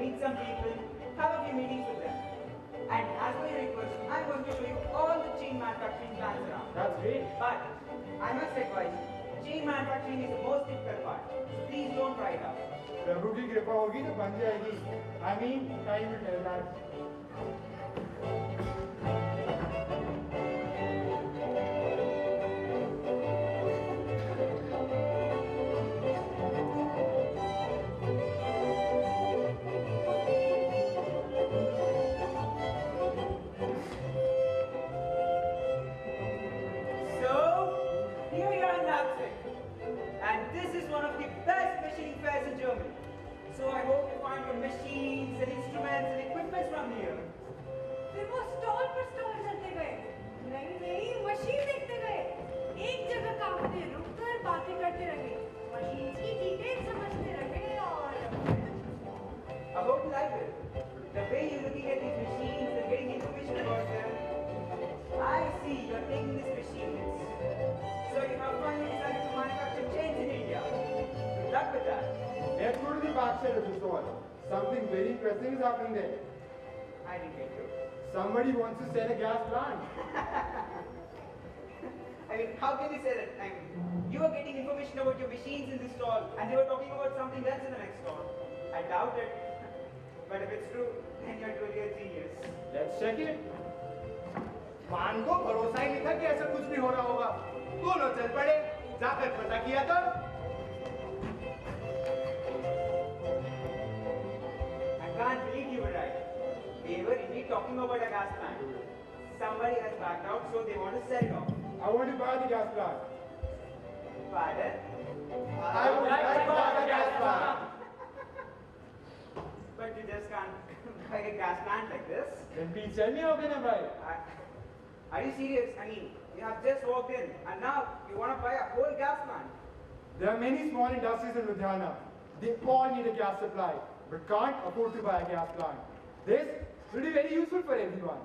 meet some people, have a few meetings with them. And as per your request, I'm going to show you all the chain manufacturing plants around. That's great. But I must advise you, chain manufacturing is the most difficult part. So please don't try it out. प्रभु की कृपा होगी तो बन जाएगी. I mean, time will tell that. So, here we are in Leipzig. And this is one of the best machining fairs in Germany. So I hope you find your machines and instruments and equipment from here. फिर वो stall पर stall चलते गए, नई नई machine देखते गए, एक जगह काफी देर रुककर बातें करते रहे, मशीन की डिटेल समझते रहे और I hope you like it. The way you're looking at these machines and getting information about them, I see you're taking these machines. So you have finally decided to manufacture chains in India. Good luck with that. Let's go to the backside of the store. Something very interesting is happening there. I didn't get you. Somebody wants to sell a gas plant. I mean, how can you say that? I mean, you were getting information about your machines in this stall, and they were talking about something else in the next stall. I doubt it. But if it's true, then you're truly a genius. Let's check it. मान को भरोसा ही नहीं था कि ऐसा कुछ भी हो रहा होगा। दोनों चल पड़े, जाकर पता किया तो I can't believe you were right. They were indeed talking about a gas plant. Somebody has backed out, so they want to sell it off. I want to buy the gas plant. Pardon? I would like to buy the gas plant. But you just can't buy a gas plant like this. Then please tell me how can I buy it? Are you serious? I mean, you have just walked in, and now you want to buy a whole gas plant. There are many small industries in Ludhiana. They all need a gas supply, but can't afford to buy a gas plant. This will be very useful for everyone.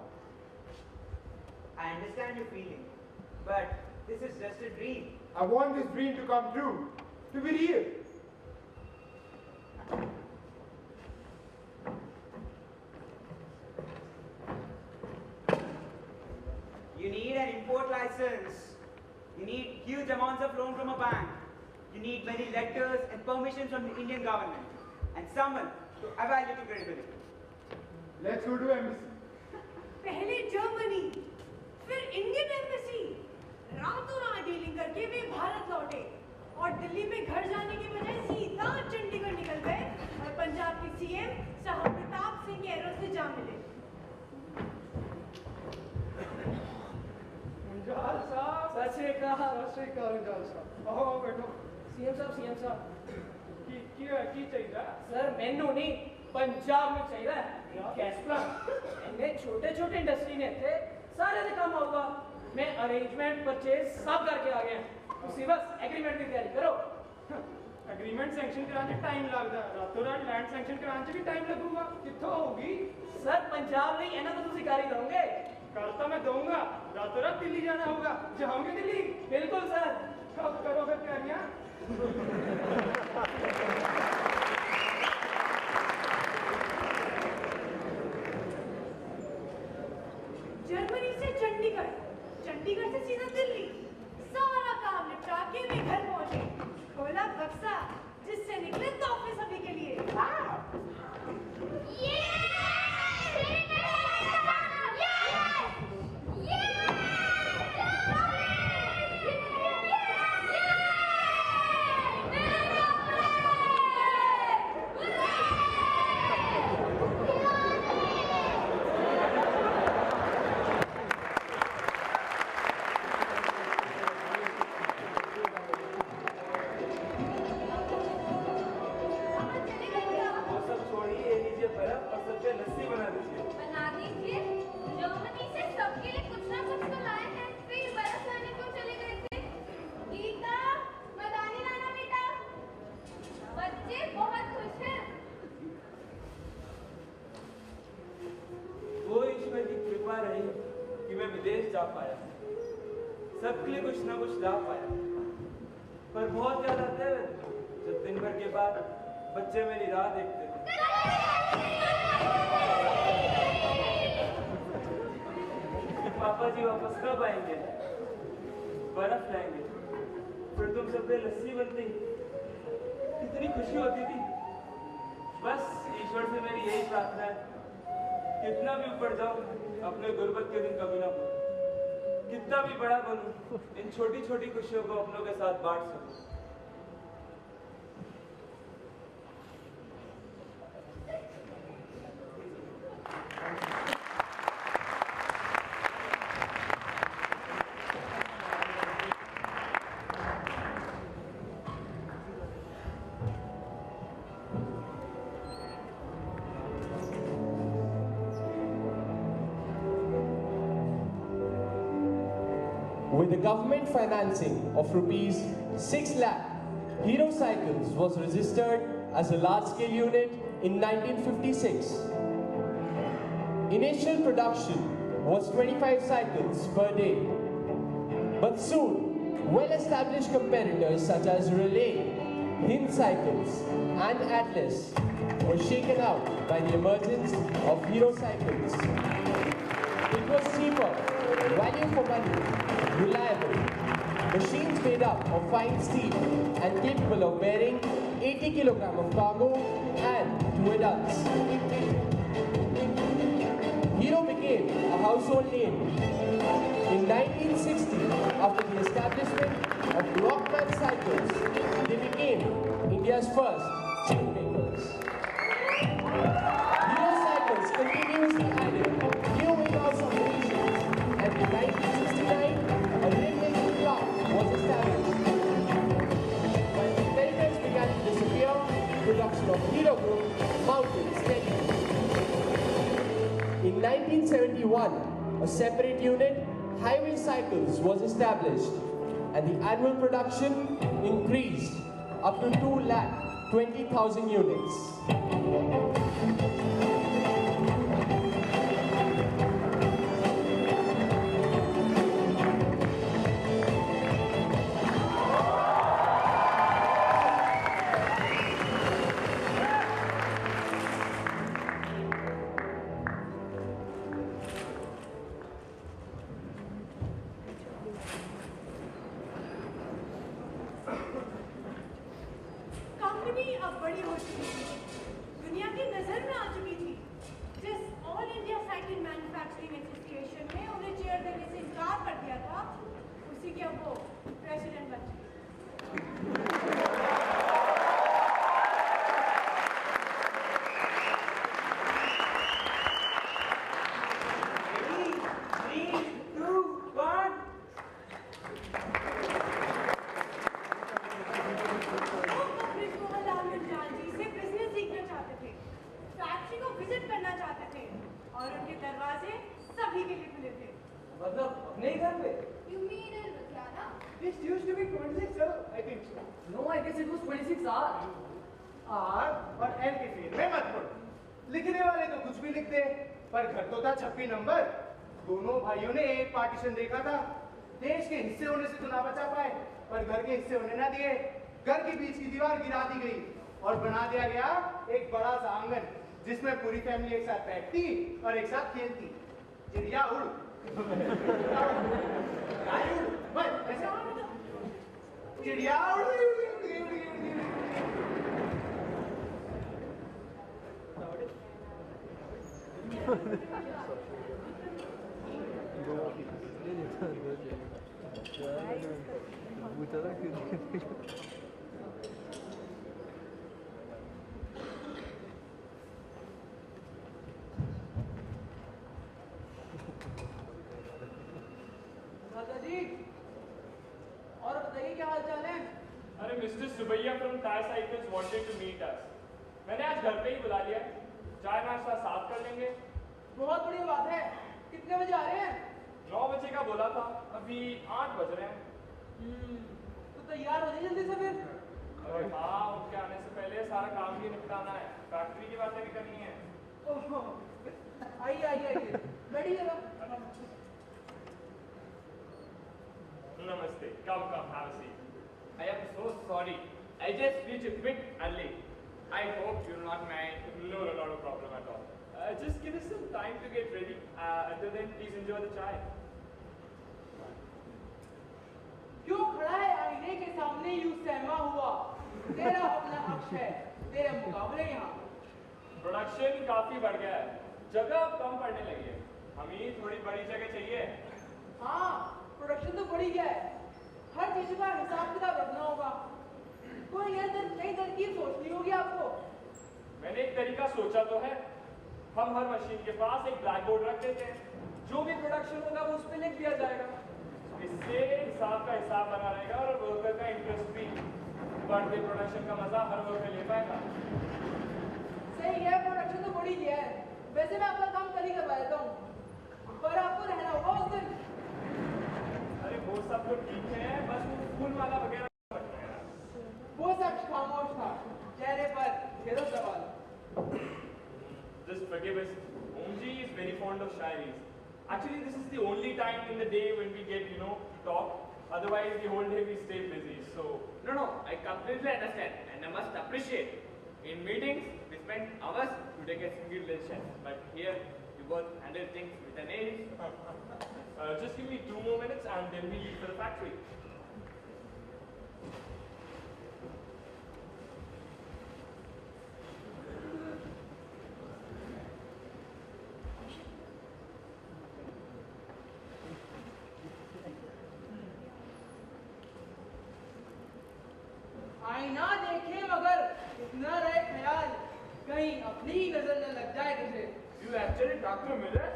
I understand your feeling, but this is just a dream. I want this dream to come true. to be real. You need an import license. You need huge amounts of loan from a bank. You need many letters and permissions from the Indian government. And someone to evaluate your credibility. Let's go to embassy. पहले Germany, फिर Indian embassy, रातों रात dealing करके वे भारत लौटे और दिल्ली में घर जाने की बजाय सीधा चंडीगढ़ निकल गए और पंजाब के सीएम साहब प्रताप सिंह के एरो से जा मिले। मुंजाल साहब, सत श्री अकाल। सत श्री अकाल मुंजाल साहब। आओ बैठो। सीएम साहब की चाहिए? सर मैनू नहीं पंजाब में चाहिए कैश प्लान इन्ने छोटे छोटे इंडस्ट्री ने थे सारे दे काम आऊगा मैं अरेंजमेंट परचेज सब करके आ गया तुसी बस एग्रीमेंट की तैयारी करो एग्रीमेंट सैंक्शन कराने टाइम लगता है रातों रात लैंड सैंक्शन कराने भी टाइम लगूगा कित्थों होगी सर पंजाब नहीं है ना तो तुसी कर ही दोगे करता मैं दूंगा रातों रात दिल्ली जाना होगा जाओगे दिल्ली बिल्कुल सर कब करो फिर तैयारियां जर्मनी से चंडीगढ़, चंडीगढ़ से सीधा दिल्ली, सारा काम निपटा के वे घर पहुंचे, खोला बक्सा जिससे निकले तोहफे सभी के लिए। बना दीजिए जर्मनी से सबके लिए कुछ ना कुछ तो लाए हैं फिर बर्फ लाने क्यों चले गए थे गीता मदानी लाना बेटा बच्चे बहुत खुश हैं वो ईश्वर की कृपा रही कि मैं विदेश जा पाया सबके लिए कुछ ना कुछ ला पाया पर बहुत याद आते हैं जब दिन भर के बाद बच्चे मेरी राह देखते थे पापा जी वापस कब आएंगे बर्फ लाएंगे फिर तुम सब पे लस्सी बनती कितनी खुशी होती थी बस ईश्वर से मेरी यही प्रार्थना है कितना भी ऊपर जाऊं अपने गुर्बत के दिन कभी ना भूलूं कितना भी बड़ा बनूं इन छोटी छोटी खुशियों को अपनों के साथ बांट सकूं With the government financing of rupees 6 lakh, Hero Cycles was registered as a large-scale unit in 1956. Initial production was 25 cycles per day. But soon, well-established competitors such as Relay, Hind Cycles and Atlas were shaken out by the emergence of Hero Cycles. It was cheaper, value for money, reliable, machines made up of fine steel and capable of bearing 80 kg of cargo and 2 adults. Hero became a household name. In 1960, after the establishment of Rockman Cycles, they became India's first chain makers. Hero Cycles continuously added new warehouse operations, and in 1969, a rim-making plant was established. When competitors began to disappear, production of Hero Group mounted steadily. In 1971, a separate unit, Highway Cycles, was established, and the annual production increased up to 2,20,000 units. मतलब अपने ही घर पे? You mean in Ludhiana? This used to be 26, sir. I think so. No, I guess it was 26 hours. R और L के फेर में मत पढ़ो। लिखने वाले तो कुछ भी लिखते, पर घर तो था 26 नंबर। दोनों भाइयों ने एक पार्टीशन देखा था। देश के हिस्से होने से तो ना बचा पाए, पर घर के हिस्से होने ना दिए। घर के बीच की दीवार गिरा दी गई और बना दिया गया एक बड़ा सा आंगन, जिसमें पूरी फैमिली एक साथ बैठती और एक साथ खेलती। चिड़िया उड़, गाय उड़, बस ऐसे। चिड़िया उड़ गई, उड़ गई, उड़ गई, उड़ गई, उड़ गई, उड़ दादाजी, और बताइए क्या हाल चाल है? अरे mister Subbaiah from tyre cycles wanted to meet us. मैंने आज घर पे ही बुला लिया। चाय नाश्ता साथ कर लेंगे। बहुत बढ़िया बात है। कितने बजे आ रहे हैं? 9 बजे का बोला था, अभी 8 बज रहे हैं। तो तैयार हो जाइए जल्दी से फिर। अरे हाँ, उनके आने से पहले सारा काम भी निपटाना है, फैक्ट्री की बातें भी करनी है। ओहो, आइए आइए आइए, बैठिए जरा। Namaste. Come, have a seat. I am so sorry. I just reached a bit early. I hope you will not mind. No, not a problem at all. Just give us some time to get ready. Until then, please enjoy the chai. क्यों खड़ा है आईने के सामने यूं सहमा हुआ? तेरा अपना अक्ष है, तेरे मुकाबले यहाँ। प्रोडक्शन काफी बढ़ गया है, जगह अब कम पड़ने लगी है। हमें थोड़ी बड़ी जगह चाहिए। हाँ, प्रोडक्शन तो बढ़ ही गया है। हर चीज का हिसाब किताब रखना होगा। कोई नई तरकीब सोचनी होगी आपको। मैंने एक तरीका सोचा तो है। हम हर मशीन के पास एक ब्लैक बोर्ड रख देते हैं। जो भी प्रोडक्शन होगा वो उस पर लिख दिया जाएगा। इससे हिसाब का हिसाब बना रहेगा और वर्कर का इंटरेस्ट भी। बढ़ते प्रोडक्शन का मजा हर वर्कर ले पाएगा। सही है, प्रोडक्शन तो बढ़ ही गया है। वैसे मैं आपका काम कल ही करवा देता हूँ, पर आपको रहना होगा उस दिन। अरे वो सब तो ठीक है, बस वो फूल माला वगैरह वो शख्स खामोश था, चेहरे पर घेरो सवाल। Just forgive us. Omji is very fond of shairis. Actually, this is the only time in the day when we get, to talk. Otherwise, the whole day we stay busy. So, No, I completely understand and I must appreciate. In meetings, we spend hours to take a single decision. But here, you both handle things with an ace. just give me 2 more minutes and then we leave for the factory. आईना देखे मगर इतना रहे ख्याल, कहीं अपनी ही नजर न लग जाए तुझे। You actually talk to Miller?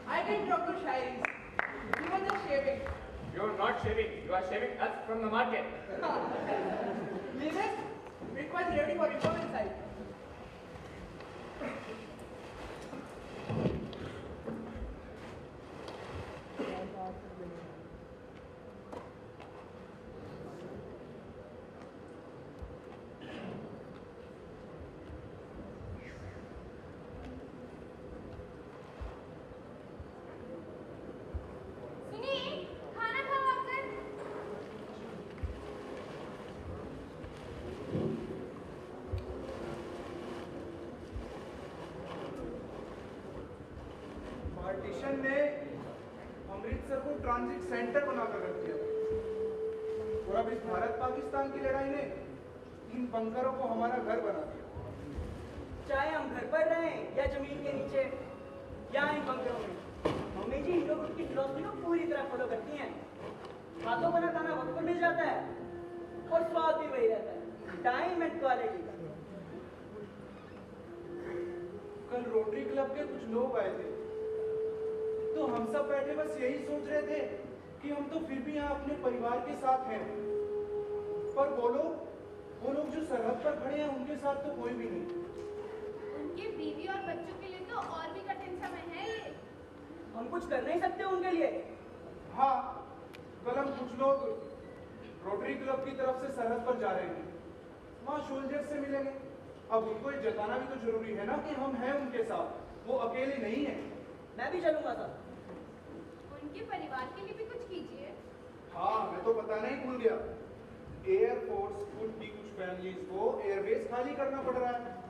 I can talk to Shairis. You were just shaving. You're not shaving. You are shaving us from the market. Leave it. Request ready for reform inside. सुनिए, खाना खाओ आकर। Partition ने अमृतसर को transit centre बनाकर रख दिया और अब इस भारत पाकिस्तान की लड़ाई ने इन बंकरों को हमारा घर बना दिया। चाहे हम घर पर रहें या जमीन के नीचे या इन बंकरों में, मम्मी जी लोग उनकी फिलॉसफी को पूरी तरह फॉलो करती हैं। हाथों बना खाना वक्त पर मिल जाता है और स्वाद भी वही रहता है, टाइम एंड क्वालिटी का। कल रोटरी क्लब के कुछ लोग आए थे, तो हम सब बैठे बस यही सोच रहे थे कि हम तो फिर भी यहाँ अपने परिवार के साथ हैं, पर वो लोग जो सरहद पर खड़े हैं उनके साथ तो कोई भी नहीं। उनके बीवी और बच्चों के लिए तो और भी कठिन समय है ये। हम कुछ कर नहीं सकते उनके लिए। हाँ, कल हम कुछ लोग रोटरी क्लब की तरफ से सरहद पर जा रहे हैं, वहाँ सोल्जर्स से मिलेंगे। अब उनको ये जताना भी तो जरूरी है ना कि हम हैं उनके साथ, वो अकेले नहीं है। मैं भी चलूंगा सर। उनके परिवार के लिए भी कुछ कीजिए। हाँ, मैं तो बताना ही भूल गया। एयरफोर्स की कुछ फैमिलीज को एयरबेस खाली करना पड़ रहा है।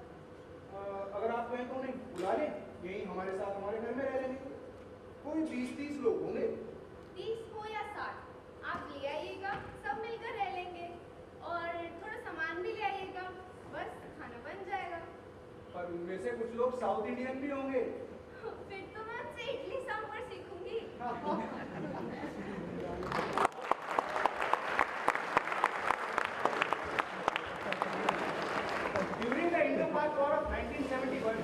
अगर आप कहें तो उन्हें बुला लें, यही हमारे साथ हमारे घर में रह लेंगे। कोई 20-30 लोग होंगे। 30 हो या 60, आप ले आइएगा, सब मिलकर रह लेंगे और थोड़ा सामान भी ले आइएगा, बस खाना बन जाएगा। पर उनमें से कुछ लोग साउथ इंडियन भी होंगे। फिर तो मैं उनसे idli sambar सीखूंगी। During the Indo-Pak War of 1971,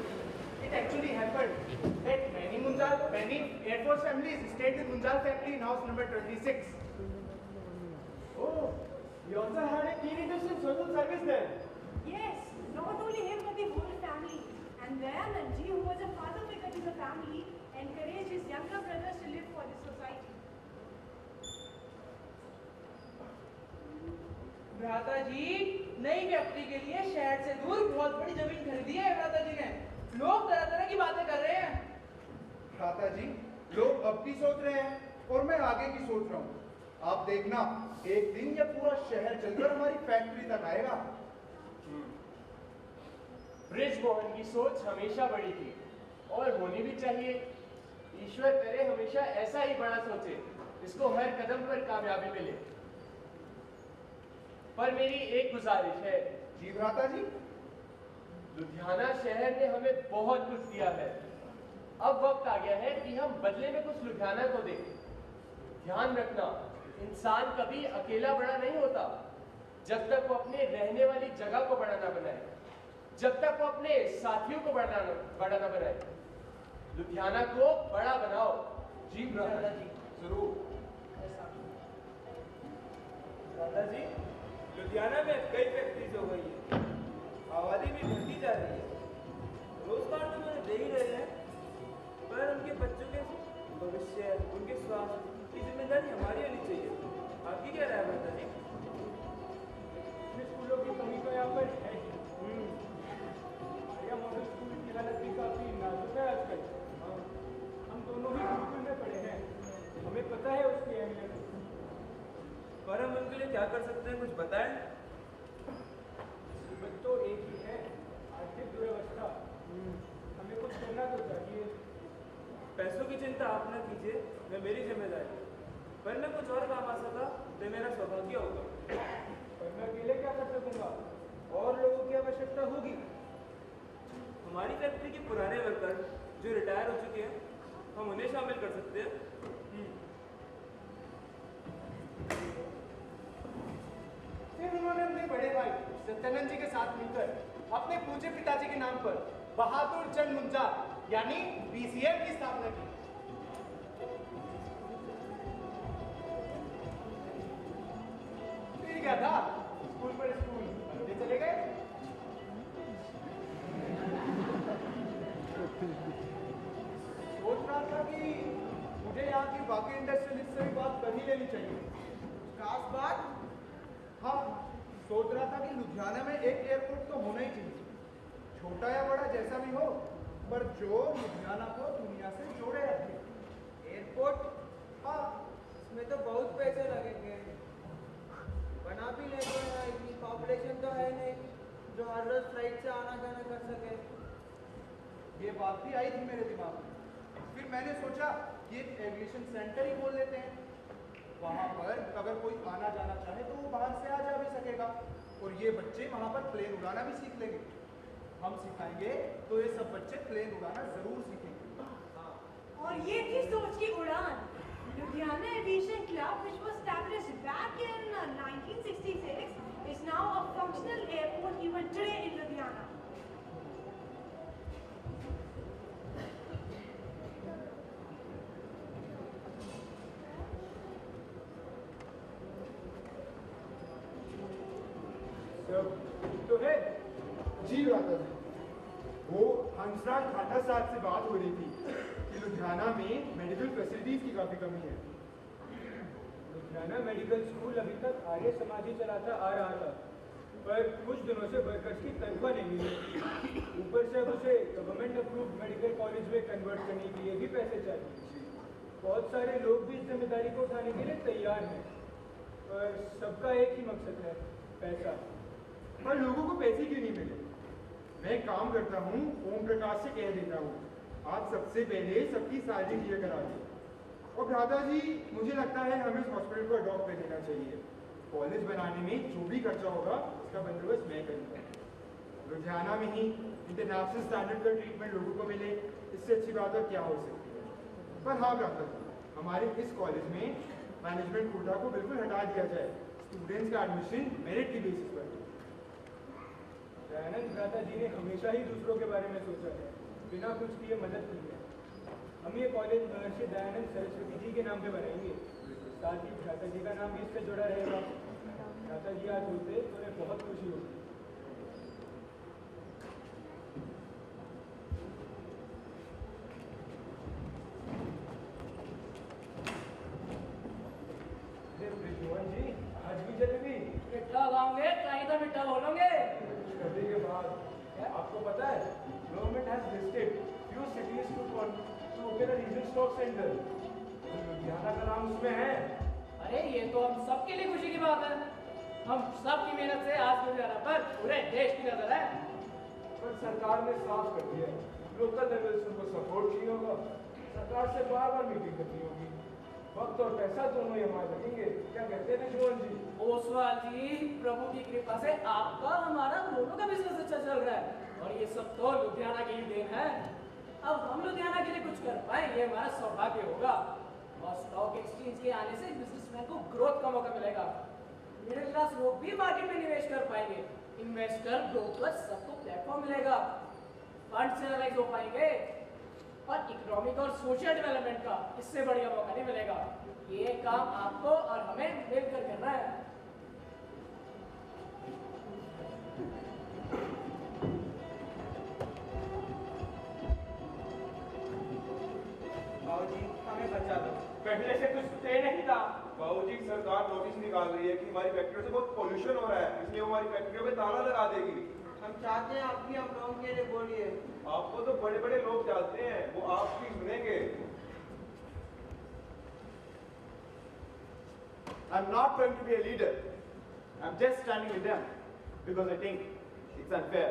it actually happened that many Air Force families stayed with Munjal family in house number 26. Oh, you also had a keen interest in social service then? Yes, not only him but the whole family. And Dayanand ji, who was a father figure to the family, encouraged his younger brothers to live for the society. भ्राता जी, नई factory के लिए शहर से दूर बहुत बड़ी जमीन खरीदी है भ्राता जी ने। लोग तरह तरह की बातें कर रहे हैं। भ्राता जी, लोग अब की सोच रहे हैं और मैं आगे की सोच रहा हूँ। आप देखना, एक दिन ये पूरा शहर चलकर हमारी फैक्ट्री तक आएगा। ब्रिजमोहन की सोच हमेशा बड़ी थी और होनी भी चाहिए। ईश्वर करे हमेशा ऐसा ही बड़ा सोचे, इसको हर कदम पर कामयाबी मिले। पर मेरी एक गुजारिश है। जी भ्राता जी। लुधियाना शहर ने हमें बहुत कुछ दिया है, अब वक्त आ गया है कि हम बदले में कुछ लुधियाना को दें। ध्यान रखना, इंसान कभी अकेला बड़ा नहीं होता जब तक वो अपने रहने वाली जगह को बड़ा ना बनाए, जब तक वो अपने साथियों को बड़ा ना बनाए। लुधियाना को बड़ा बनाओ। जी भ्राता जी, जरूर। दादाजी, लुधियाना में कई फैक्ट्रीज हो गई है, आबादी भी बढ़ती जा रही है। रोजगार तो मुझे दे ही रहे हैं, पर उनके बच्चों के भविष्य, उनके स्वास्थ्य की जिम्मेदारी हमारी होनी चाहिए। आपकी क्या राय है दादाजी? स्कूलों की कमी तो यहाँ पर है। यह मॉडल स्कूल की हालत भी काफी नाजुक है आजकल। हम दोनों ही स्कूल में पढ़े हैं, हमें पता है उसकी अहमियत। पर हम उनके लिए क्या कर सकते हैं, कुछ बताएं? मुसीबत तो एक ही है, आर्थिक दुर्व्यवस्था। हमें कुछ करना तो चाहिए। पैसों की चिंता आप न कीजिए, मैं मेरी जिम्मेदारी। पर मैं कुछ और काम आ सका तो मेरा सौभाग्य होगा। पर मैं अकेले क्या कर सकूंगा, और लोगों की आवश्यकता होगी। हमारी फैक्ट्री के पुराने वर्कर जो रिटायर हो चुके हैं, हम उन्हें शामिल कर सकते हैं। फिर उन्होंने अपने बड़े भाई सत्यानंद जी के साथ मिलकर अपने पूज्य पिताजी के नाम पर बहादुर चंद मुंजाल यानी BCM की स्थापना की। फिर क्या था, स्कूल पर स्कूल बनते चले गए। सोच रहा था कि मुझे यहाँ की बाकी इंडस्ट्रियलिस्ट से भी बात कर ही लेनी चाहिए। खास बात? हाँ, सोच रहा था कि लुधियाना में एक एयरपोर्ट तो होना ही चाहिए, छोटा या बड़ा जैसा भी हो, पर जो लुधियाना को दुनिया से जोड़े रखे। एयरपोर्ट? हाँ, इसमें तो बहुत पैसे लगेंगे। बना भी ले तो यहाँ इतनी पॉपुलेशन तो है नहीं जो हर रोज फ्लाइट से आना जाना कर सके। ये बात भी आई थी मेरे दिमाग में। फिर मैंने सोचा कि एक एविएशन सेंटर ही खोल लेते हैं। वहाँ पर अगर कोई आना जाना चाहे तो वो बाहर से आ जा भी सकेगा, और ये बच्चे वहाँ पर प्लेन उड़ाना भी सीख लेंगे। हम सिखाएंगे तो ये सब बच्चे प्लेन उड़ाना जरूर सीखेंगे। और ये थी सोच की उड़ान। Ludhiana Aviation Club, which was established back in 1966, is now a functional airport even today in Ludhiana. तो है जी भ्राता जी, वो हंसराज खाना साहब से बात हो रही थी कि कि लुधियाना में मेडिकल फैसिलिटीज की काफ़ी कमी है। लुधियाना मेडिकल स्कूल अभी तक आर्य समाज ही चलाता आ रहा था, पर कुछ दिनों से वर्कर्स की तनख्वाह नहीं मिली। ऊपर से अब उसे गवर्नमेंट अप्रूव्ड मेडिकल कॉलेज में कन्वर्ट करने के लिए भी पैसे चाहिए। बहुत सारे लोग भी इस जिम्मेदारी को उठाने के लिए तैयार हैं, पर सबका एक ही मकसद है, पैसा। पर लोगों को पैसे क्यों नहीं मिले? मैं एक काम करता हूँ, ओम प्रकाश से कह देता हूँ, आप सबसे पहले सबकी सैलरी क्लियर करा दें। और भ्राता जी, मुझे लगता है हमें इस हॉस्पिटल को अडॉप्ट कर लेना चाहिए। कॉलेज बनाने में जो भी खर्चा होगा उसका बंदोबस्त मैं करूँगा। लुधियाना में ही इंटरनेशनल स्टैंडर्ड का ट्रीटमेंट लोगों को मिले, इससे अच्छी बात और क्या हो सकती है। पर हाँ भ्राता जी, हमारे इस कॉलेज में मैनेजमेंट कोटा को बिल्कुल हटा दिया जाए, स्टूडेंट्स का एडमिशन मेरिट की बेसिस पर। दयानंद भ्राता जी ने हमेशा ही दूसरों के बारे में सोचा है, बिना कुछ किए मदद की है। हम ये कॉलेज महर्षि दयानंद सरस्वती जी के नाम पे बनाएंगे, साथ ही भ्राता जी का नाम भी इससे जुड़ा रहेगा। भ्राता जी आज होते तो उन्हें बहुत खुशी होगी। ब्रिजमोहन जी, आज भी जलेबी मिठा खाओगे कहीं तो मिठा बोलोगे। शादी के बाद आपको पता है, government has listed few cities to open a regional stock centre. Ludhiana का नाम उसमें है। अरे ये तो हम सबके लिए खुशी की बात है। हम सबकी मेहनत से आज लुधियाना पर पूरे देश की नजर है। पर सरकार ने साफ कर दिया, लोकल लेवल से उनको सपोर्ट चाहिए होगा, सरकार से बार बार मीटिंग करनी होगी। वक्त और पैसा दोनों ही हमारे लगेंगे। क्या कहते हैं ब्रिजमोहन जी? ओसवाल जी, प्रभु की कृपा से आपका हमारा दोनों का बिजनेस अच्छा चल रहा है, और ये सब तो लुधियाना की ही देन है। अब हम लुधियाना के लिए कुछ कर पाए, ये हमारा सौभाग्य होगा। और स्टॉक एक्सचेंज के आने से बिजनेसमैन को ग्रोथ का मौका मिलेगा। मिडिल क्लास लोग भी मार्केट में निवेश कर पाएंगे। इन्वेस्टर, ब्रोकर, सबको प्लेटफॉर्म मिलेगा। फंड चैनलाइज हो पाएंगे, और इकोनॉमिक और सोशल डेवलपमेंट का इससे बढ़िया मौका नहीं मिलेगा। ये काम आपको और हमें मिलकर करना है। बाबूजी, हमें बचा दो। पहले से कुछ तय नहीं था। बाबूजी, सरकार नोटिस निकाल रही है कि हमारी फैक्ट्री से बहुत पोल्यूशन हो रहा है, इसलिए वो हमारी फैक्ट्री पे ताला लगा देगी। हम चाहते हैं आप भी हम लोगों के लिए बोलिए। आपको तो बड़े बड़े लोग जानते हैं, वो आपकी सुनेंगे। I'm not going to be a leader. I'm just standing with them because I think it's unfair.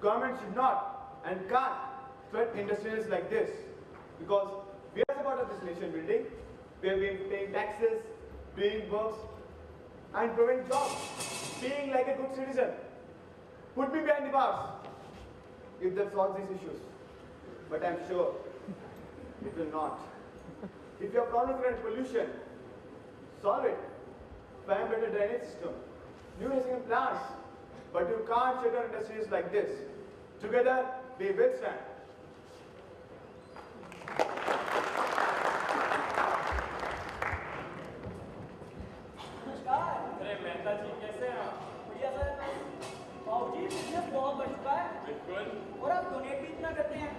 Government should not and can't threat industries like this, because we are part of this nation building. We have been paying taxes, doing works, and providing jobs, being like a good citizen. Put me behind the bars if that solves these issues. But I'm sure it will not. If you have problems with pollution, solve it. Find better drainage system, new recycling plants. But you can't shut down industries like this. Together, we will stand. अरे मेहता जी, कैसे हैं आप? बढ़िया sir. बाबूजी, business बहुत बढ़ चुका है बिल्कुल। और आप डोनेट भी इतना करते हैं,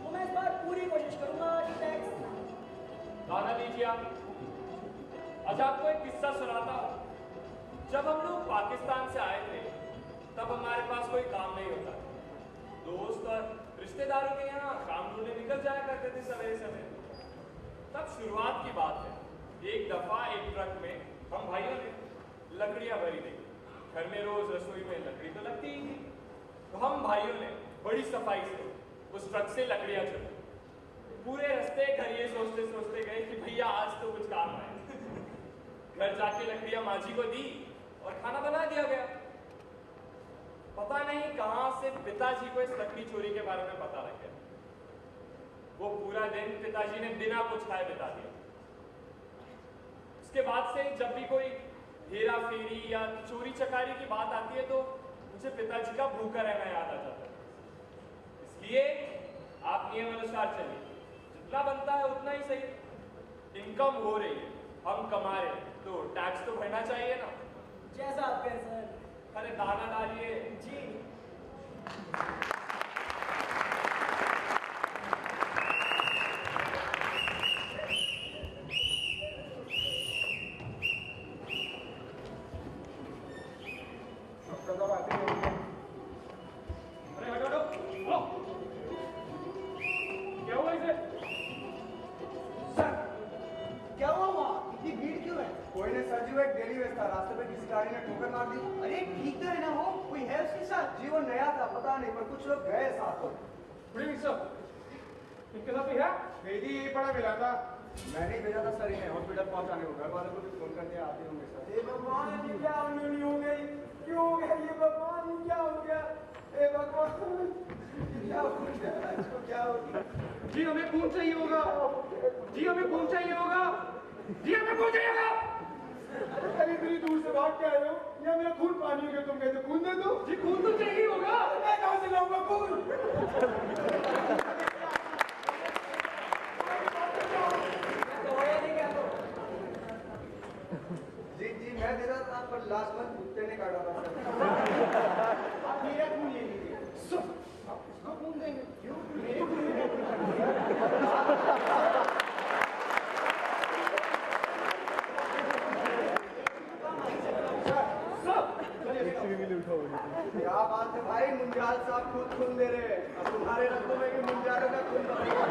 तो मैं इस बार पूरी कोशिश करूंगा कि टैक्स। गाना दीजिए आप। अच्छा, आपको एक किस्सा सुनाता हूँ। जब हम लोग पाकिस्तान से आए थे, तब हमारे पास कोई काम नहीं होता। दोस्त और रिश्तेदारों के यहाँ काम ढूंढने निकल जाया करते थे सवेरे सवेरे। तब शुरुआत की बात है, एक दफा एक ट्रक में हम भाइयों ने लकड़ियां भरी थी। घर में रोज रसोई में लकड़ी तो लगती ही थी, तो हम भाइयों ने बड़ी सफाई से उस ट्रक से लकड़ियां चुनी। पूरे रास्ते घर ये सोचते सोचते गए कि भैया आज तो कुछ काम आए। घर जाके लकड़ियां माँ जी को दी और खाना बना दिया गया। पता नहीं कहां से पिताजी को इस लकड़ी चोरी के बारे में पता लग गया। वो पूरा दिन पिताजी ने बिना कुछ खाए बिता दिया। उसके बाद से जब भी कोई हेरा फेरी या चोरी चकारी की बात आती है, तो मुझे पिताजी का भूखा रहना याद आ जाता है। इसलिए आप नियम अनुसार चलिए, जितना बनता है उतना ही सही। इनकम हो रही है, हम कमा रहे हैं, तो टैक्स तो भरना चाहिए ना। जैसा आप कहें सर। अरे दाना डालिए जी। वो एक डेली वेस्ट था, रास्ते पे किसी गाड़ी ने ठोकर मार दी। अरे ठीक तो है ना वो, कोई है उसके साथ? जी वो नया था, पता नहीं, पर कुछ लोग गए साथ तो। इनके साथ भी है? भेजी यही पड़ा मिला था। मैंने ही भेजा था सर इन्हें हॉस्पिटल पहुंचाने को, घर वालों को भी फोन करके आते होंगे सर। हे भगवान, ये क्या अनहोनी हो गई? क्यों हो गया ये भगवान? ये क्या हो गया? हे भगवान, क्या हो गया? इसको क्या हो गया? जी हमें खून चाहिए होगा। जी हमें खून चाहिए होगा। जी हमें खून चाहिए होगा। अरे इतनी दूर से भाग के आए हो, या मेरा खून पानी हो गया, तुम कहते खून दे दो। जी खून तो चाहिए होगा। मैं कहाँ से लाऊंगा खून? जी मैं दे रहा था, पर लास्ट मंथ कुत्ते ने काटा था सर। आप मेरा खून ले लीजिए। आप इसको खून देंगे? क्यों? मेरे क्या बात है भाई, मुंजाल साहब खुद खून दे रहे हैं। अब तुम्हारे रखों में कि मुंजालों का खून बनेगा।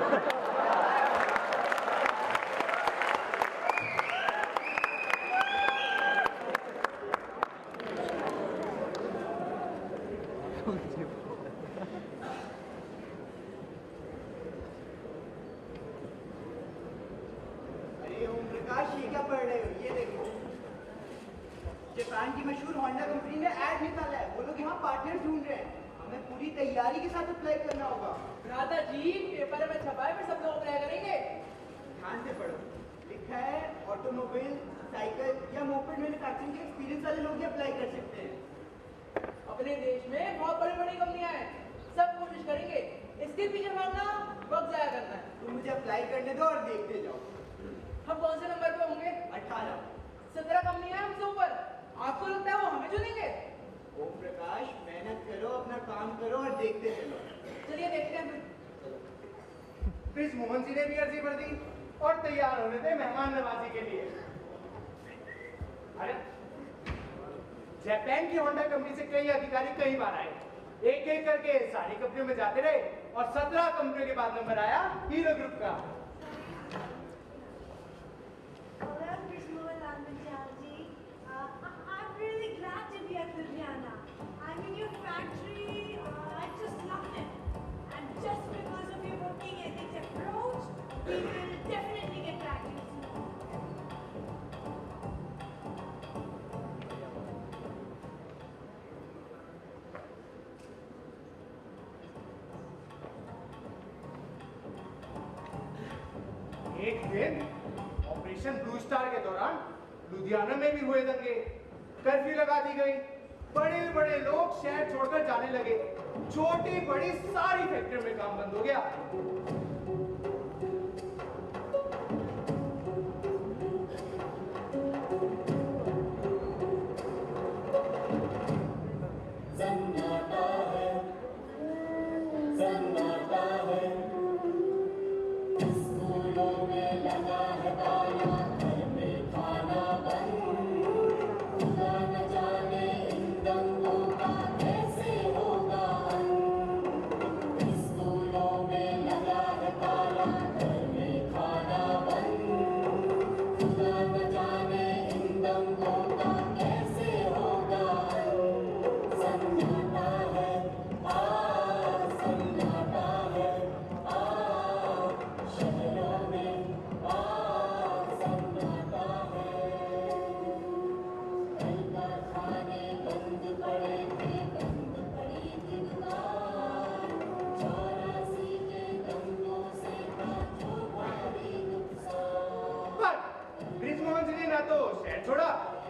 अरे ओम प्रकाश, ये क्या पढ़ रहे हो? ये देखो, जापान की मशहूर होंडा कंपनी ने ऐड निकाला है। वो लोग यहाँ पार्टनर ढूंढ रहे हैं। हमें पूरी तैयारी के साथ अप्लाई करना होगा। भ्राता जी, पेपर में छपा है, फिर सब लोग अप्लाई करेंगे। ध्यान से पढ़ो, लिखा है ऑटोमोबाइल, साइकिल या मोपेड मैन्युफैक्चरिंग के एक्सपीरियंस वाले लोग भी अप्लाई कर सकते हैं। अपने देश में बहुत बड़ी बड़ी कंपनियां हैं, सब कोशिश करेंगे। इसके पीछे भागना वक्त जाया करना है। तो मुझे अप्लाई करने दो और देखते जाओ। हम कौन से नंबर पे होंगे? 18। 17 कंपनियां हैं हमसे ऊपर। आपको लगता है वो हमें चुनेंगे? ओम प्रकाश, मेहनत करो, अपना काम करो और देखते चलो। चलिए देखते हैं फिर। प्रिंस मोहन जी ने भी अर्जी भर दी और तैयार होने थे मेहमान नवाजी के लिए। अरे जापान की होंडा कंपनी से कई अधिकारी कई बार आए, एक एक करके सारी कंपनियों में जाते रहे और 17 कंपनियों के बाद नंबर आया हीरो ग्रुप का। I'm really glad to be at Ludhiana. I'm in your factory. I just love it. And just because of your working ethics approach, we will definitely get back to you soon. एक दिन operation blue star के दौरान लुधियाना में भी हुए दंगे, curfew लगा दी गई, बड़े बड़े लोग शहर छोड़कर जाने लगे, छोटी बड़ी सारी फैक्ट्रियों में काम बंद हो गया।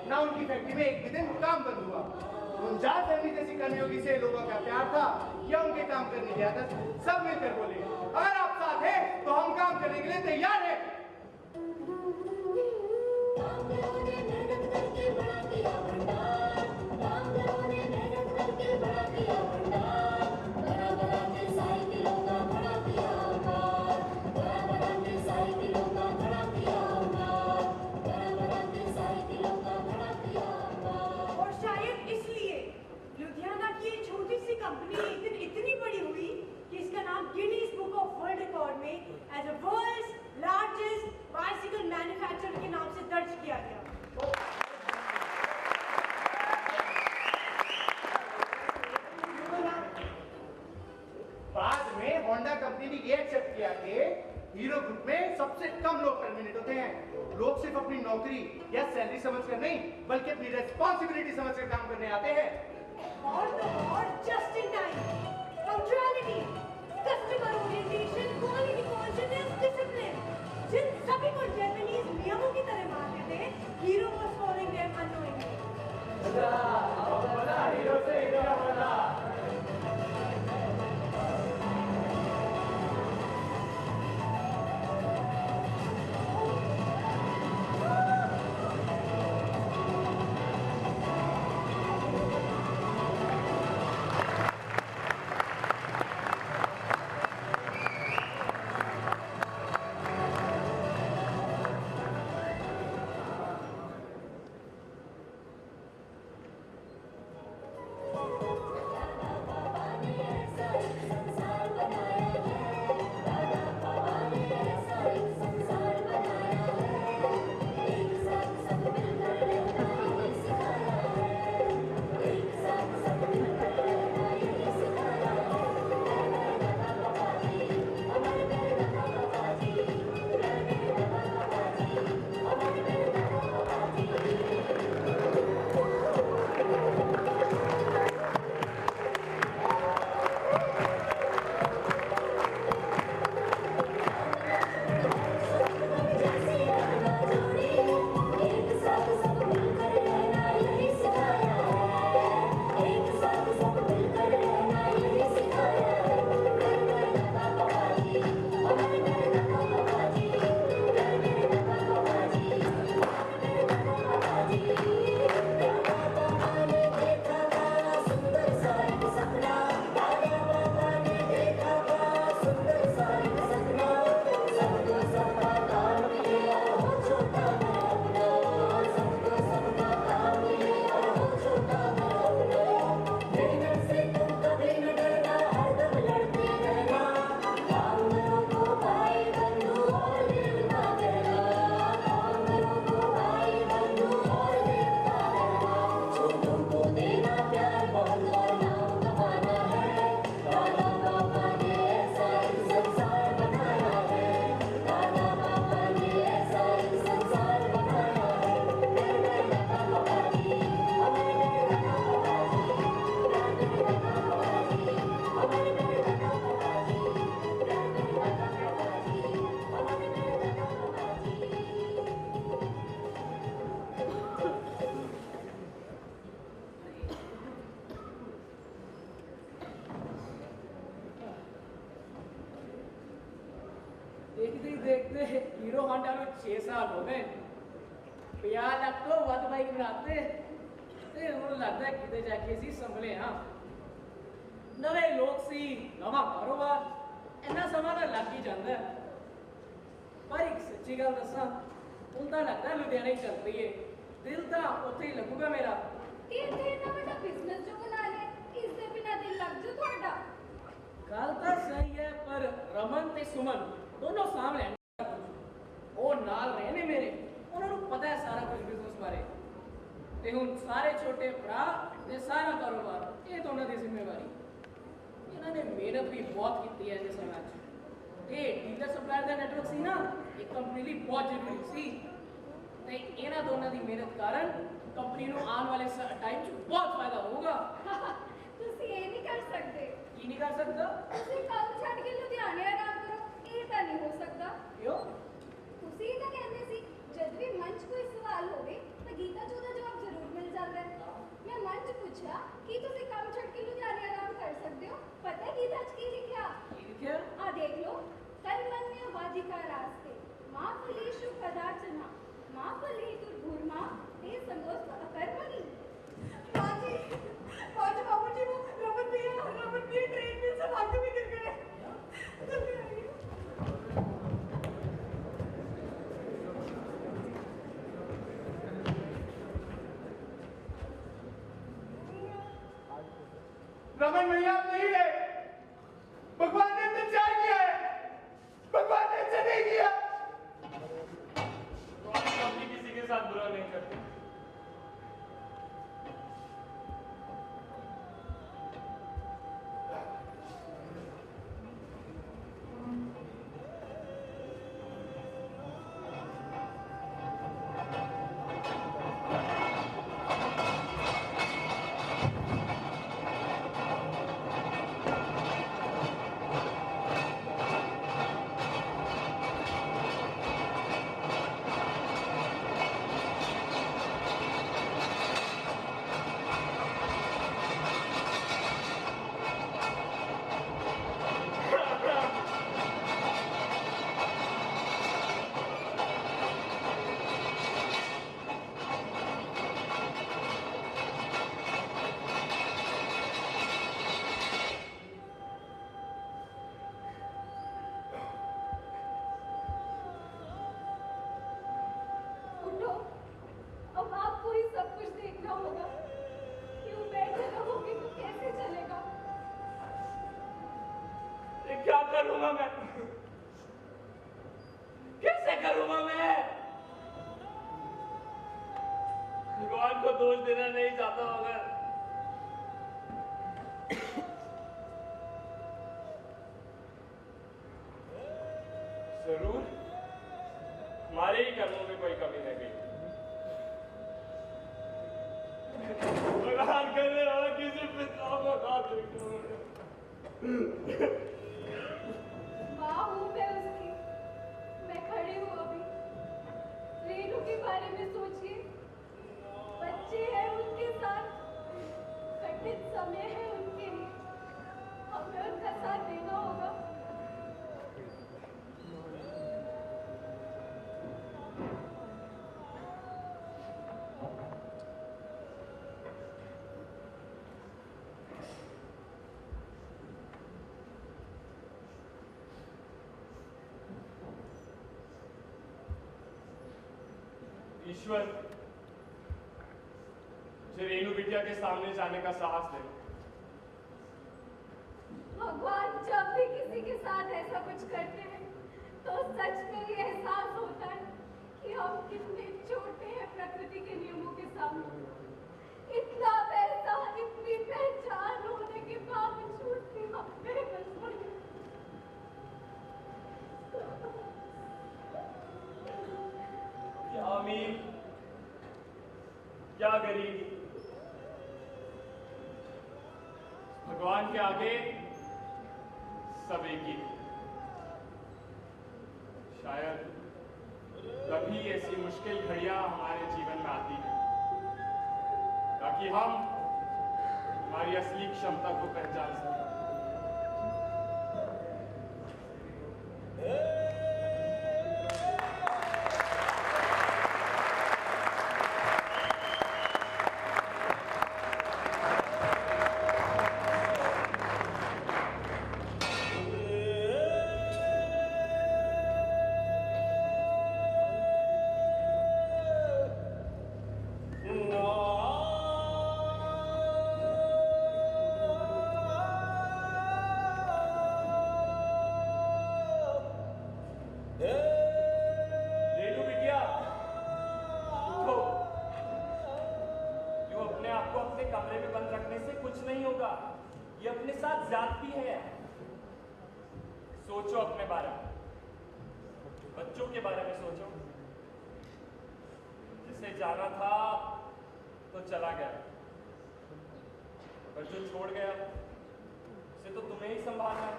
ना उनकी फैक्ट्री में एक भी दिन काम बंद हुआ। मुंजाल फैमिली जैसी कर्मयोगी से लोगों का प्यार था या उनके काम करने की आदत, सब मिलकर बोले अगर आप साथ हैं तो हम काम करने के लिए तैयार हैं। कंपनी एक दिन इतनी बड़ी हुई कि इसका नाम Guinness book of world record में as a world's largest bicycle manufacturer के नाम से दर्ज किया गया। लोग सिर्फ अपनी नौकरी या सैलरी समझकर नहीं बल्कि अपनी रेस्पॉन्सिबिलिटी समझकर काम करने आते हैं। और just in time, punctuality, customer orientation, quality consciousness, discipline, जिन सभी को जर्मनीज नियमों की तरह मानते थे, Hero was following them unknowingly. Hero से हीरो बना। देखते ही देखते हीरो होंडा में 6 साल हो गए। 50 ਲੱਖ ਤੋਂ ਵੱਧ ਬਾਈਕ ਬਣਾਤੇ ਤੇ ਹੁਣ ਲੱਗਦਾ ਕਿਤੇ ਜਾ ਕੇ ਅਸੀਂ ਸੰਭਲੇ ਹਾਂ। ਨਵੇਂ ਲੋਕ ਸੀ, ਨਵਾਂ ਕਾਰੋਬਾਰ, ਇੰਨਾ ਸਮਾਂ ਤਾਂ ਲੱਗ ਹੀ ਜਾਂਦਾ ਹੈ। ਪਰ ਇੱਕ ਸੱਚੀ ਗੱਲ ਦੱਸਾਂ, ਹੁਣ ਤਾਂ ਲੱਗਦਾ ਲੁਧਿਆਣੇ ਚੱਲ ਪਈਏ। ਦਿਲ ਤਾਂ ਉੱਥੇ ਹੀ ਲੱਗੂਗਾ ਮੇਰਾ। ਕਿ ਇੱਥੇ ਇੰਨਾ ਵੱਡਾ ਬਿਜ਼ਨਸ ਜੋ ਬਣਾ ਲਿਆ, ਇਸ ਦੇ ਬਿਨਾਂ ਦਿਲ ਲੱਗ ਜੂ ਤੁਹਾਡਾ। ਗੱਲ ਤਾਂ ਸਹੀ ਹੈ, ਪਰ ਰਮਨ ਤੇ ਸੁਮਨ ਦੋਨੋਂ ਸਾਹਮਣੇ ਹਨ। ਉਹ ਨਾਲ ਰਹੇ ਨੇ ਮੇਰੇ, ਉਹਨਾਂ ਨੂੰ ਪਤਾ ਹੈ ਸਾਰਾ ਕੁਝ ਬਿਜ਼ਨਸ ਬਾਰੇ। ਤੇ ਹੁਣ ਸਾਰੇ ਛੋਟੇ ਭਰਾ ਤੇ ਸਾਰਾ ਕਾਰੋਬਾਰ ਇਹ ਤਾਂ ਉਹਨਾਂ ਦੀ ਜ਼ਿੰਮੇਵਾਰੀ। ਇਹਨਾਂ ਨੇ ਮਿਹਨਤ ਵੀ ਬਹੁਤ ਕੀਤੀ ਹੈ ਇਸ ਸਮੇਂ 'ਚ। ਤੇ ਡੀਲਰ ਸਪਲਾਇਰ ਦਾ ਨੈਟਵਰਕ ਸੀ ਨਾ, ਇਹ ਕੰਪਨੀ ਲਈ ਬਹੁਤ ਜ਼ਰੂਰੀ ਸੀ। ਤੇ ਇਹਨਾਂ ਦੋਨਾਂ ਦੀ ਮਿਹਨਤ ਕਾਰਨ ਕੰਪਨੀ ਨੂੰ ਆਉਣ ਵਾਲੇ ਟਾਈਮ 'ਚ ਬਹੁਤ ਫਾਇਦਾ ਹੋਊਗਾ। ਤੁਸੀਂ ਇਹ ਨਹੀਂ ਕਰ ਸਕਦੇ। ਕੀ ਨਹੀਂ ਕਰ ਸਕਦਾ? ਤੁਸੀਂ ਕੰਮ ਛੱਡ ਕੇ ਲੁਧਿਆਣੇ ਆਰਾਮ ਕਰੋ, ਇਹ ਤਾਂ ਨਹੀਂ ਹੋ ਸਕਦਾ। ਕਿਉਂ? ਤੁਸੀਂ ਤਾਂ ਕਹਿੰਦੇ ਸੀ ਜਦ ਵੀ ਮਨ 'ਚ ਕੋਈ ਸਵਾਲ ਹੋਵੇ ਤਾਂ ਗੀਤਾ ਜੀ ਦਾ ਜਵਾਬ ਜ਼ਰੂਰ ਮਿਲ ਜਾਂਦਾ ਹੈ। ਮੈਂ ਮਨ 'ਚ ਪੁੱਛਿਆ ਕਿ ਤੁਸੀਂ ਕੰਮ ਛੱਡ ਕੇ ਲੁਧਿਆਣੇ ਆਰਾਮ ਕਰ ਸਕਦੇ ਹੋ। ਪਤਾ ਹੈ ਗੀਤਾ 'ਚ ਕੀ ਲਿਖਿਆ? ਕੀ ਲਿਖਿਆ? ਆ ਦੇਖ ਲਓ। कर्मण्य वाधिका रास्ते माँ फलेषु कदाचन माँ फले दुर्भूर्मा ते समोस्त अकर्मणि। बाजी बाबू जी, वो रमन भैया ट्रेन में से भागते हुए गिर गए। जल्दी आइए। रमन भैया आप नहीं है। भगवान ने तो क्या किया है? भगवान ने ऐसा नहीं किया। कभी किसी के साथ बुरा नहीं करते। मैं? कैसे करूंगा मैं? भगवान को दोष देना नहीं चाहता मगर जरूर हमारे ही कर्मों में कोई कमी रह गई। भगवान करे और किसी पिता को ना देखूं। माँ हूँ मैं उसकी, मैं खड़ी हूँ अभी। रेनू के बारे में सोचिए, बच्चे हैं उनके साथ, कठिन समय है उनके लिए, हमें उनका साथ देना होगा। ईश्वर मुझे रेणु बिटिया के सामने जाने का साहस दे। भगवान जब भी किसी के साथ ऐसा कुछ करते हैं तो सच में ये एहसास होता है कि हम कितने छोटे हैं प्रकृति के नियमों के सामने। इतना पैसा, इतनी पहचान होने के बावजूद भी हम बेबस हो गए। क्या अमीर, क्या गरीब, भगवान के आगे सब एक ही। शायद कभी ऐसी मुश्किल घड़ियां हमारे जीवन में आती हैं ताकि हम हमारी असली क्षमता को पहचान सकें। सोचो अपने बारे में, बच्चों के बारे में सोचो। जिसे जाना था तो चला गया, पर जो छोड़ गया उसे तो तुम्हें ही संभालना है।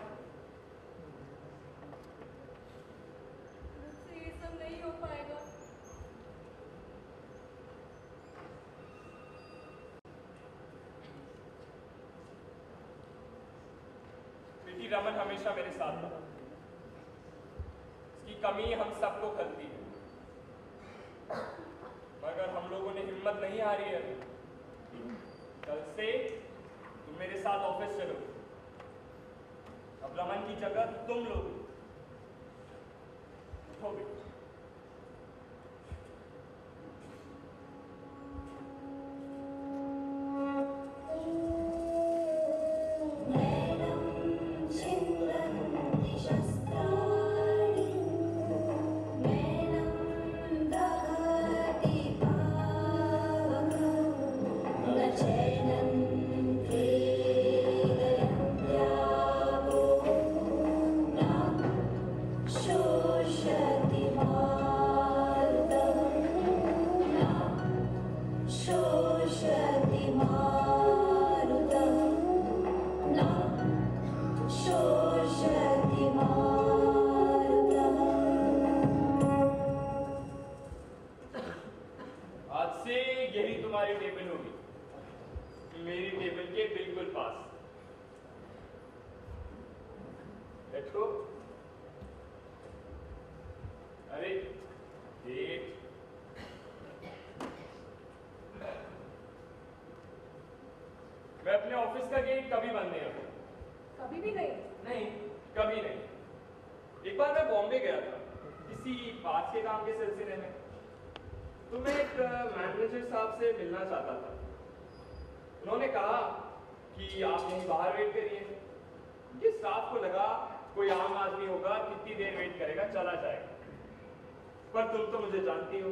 मुझसे ये सब नहीं हो पाएगा। बेटी रमन हमेशा मेरे साथ था। इसकी कमी हम सबको खलती है, मगर हम लोगों ने हिम्मत नहीं हारी है। कल से तुम मेरे साथ ऑफिस चलो। अब रमन की जगह तुम लोग उठो बेटी। मैं अपने ऑफिस का गेट कभी बंद नहीं रखूंगा। कभी भी नहीं? नहीं, कभी नहीं। एक बार मैं बॉम्बे गया था किसी बात के काम के सिलसिले में, तो मैं एक मैनेजर साहब से मिलना चाहता था। उन्होंने कहा कि आप यहीं बाहर वेट करिए। उनके स्टाफ को लगा कोई आम आदमी होगा, कितनी देर वेट करेगा, चला जाएगा। पर तुम तो मुझे जानती हो।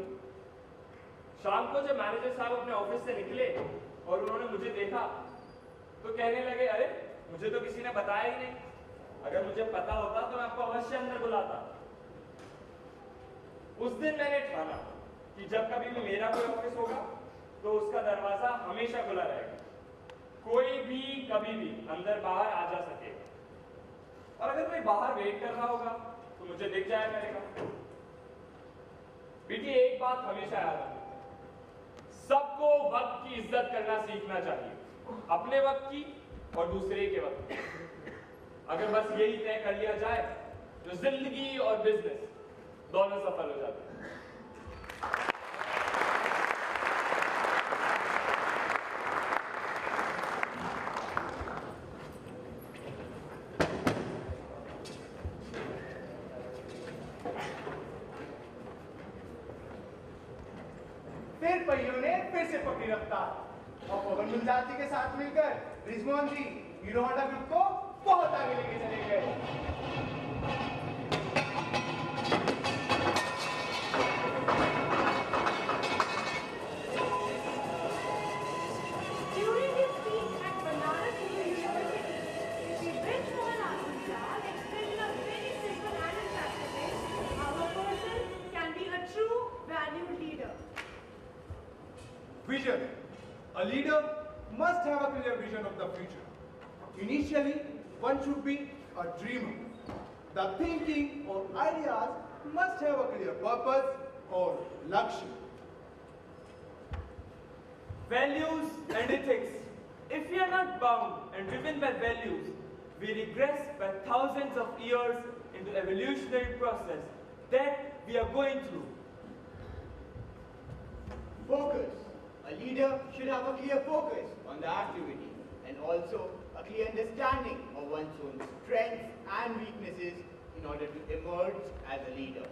शाम को जब मैनेजर साहब अपने ऑफिस से निकले और उन्होंने मुझे देखा तो कहने लगे, अरे मुझे तो किसी ने बताया ही नहीं, अगर मुझे पता होता तो मैं आपको अवश्य अंदर बुलाता। उस दिन मैंने ठाना कि जब कभी भी मेरा कोई ऑफिस होगा तो उसका दरवाजा हमेशा खुला रहेगा, कोई भी कभी भी अंदर बाहर आ जा सकेगा। और अगर कोई बाहर वेट कर रहा होगा तो मुझे दिख जाया करेगा। बेटी, एक बात हमेशा याद रखना, सबको वक्त की इज्जत करना सीखना चाहिए, अपने वक्त की और दूसरे के वक्त की। अगर बस यही तय कर लिया जाए तो जिंदगी और बिजनेस दोनों सफल हो जाते हैं। फिर पहियों ने फिर से पकड़ी रफ्तार और पवन जाति के साथ मिलकर रिजवान जी हीरो होंडा ग्रुप को बहुत आगे लेके चले गए। During his speech at Banaras Hindu University, Shri Brij Mohan Ahuja explained in a very simple and attractive way how a person can be a true valued leader. Vision. A leader must have a clear vision of the future. Initially, one should be a dreamer. The thinking or ideas must have a clear purpose or lakshya. Values and ethics. If we are not bound and driven by values, we regress by thousands of years into evolutionary process that we are going through. Focus. A leader should have a clear focus on the activity and also a clear understanding of one's own strengths and weaknesses in order to emerge as a leader.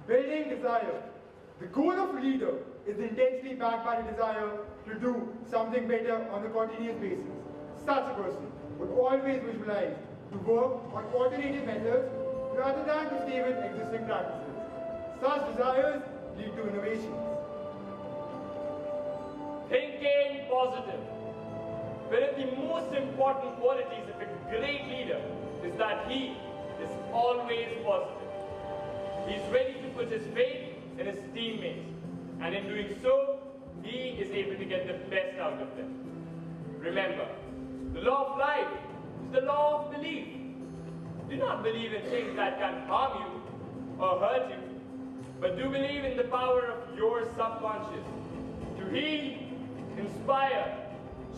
Building desire. The goal of a leader is intensely backed by the desire to do something better on a continuous basis. Such a person would always visualize to work on alternative methods rather than to stay with existing practices. Such desires lead to innovations. Thinking positive. One of the most important qualities of a great leader is that he is always positive. He is ready to put his faith in his teammates, and in doing so, he is able to get the best out of them. Remember, the law of life is the law of belief. Do not believe in things that can harm you or hurt you, but do believe in the power of your subconscious to heal, inspire,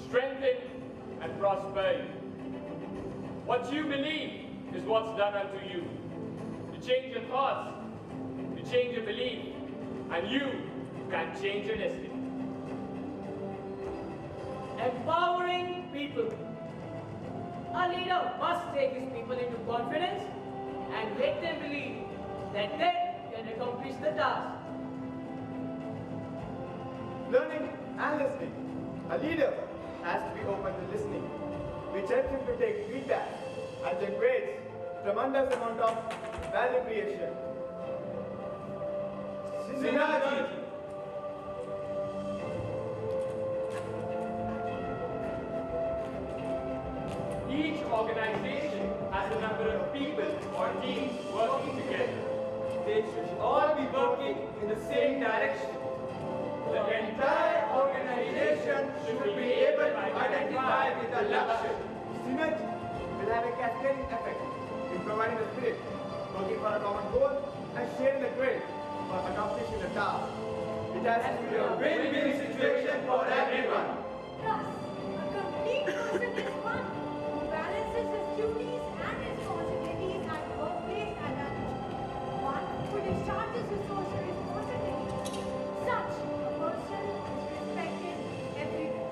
strengthen, and prosper you. What you believe is what's done unto you. You change your thoughts, you change your belief, and you can change your destiny. Empowering people. A leader must take his people into confidence and make them believe that they can accomplish the task. Learning and listening. A leader has to be open to listening, which helps him to take feedback and generates tremendous amount of value creation. Synergy. Each organization has a number of people or teams working together. They should all be working in the same direction. The entire organization should be able to identify with the Lakshya. Synergy will have a cascading effect in providing the spirit, working for a common goal, and sharing the credit for accomplishing the task. It has to be a win-win situation for everyone. Thus, a complete person is one who balances his duties and responsibilities at workplace and at home. One who discharges his social responsibilities. Such a person is respected everywhere.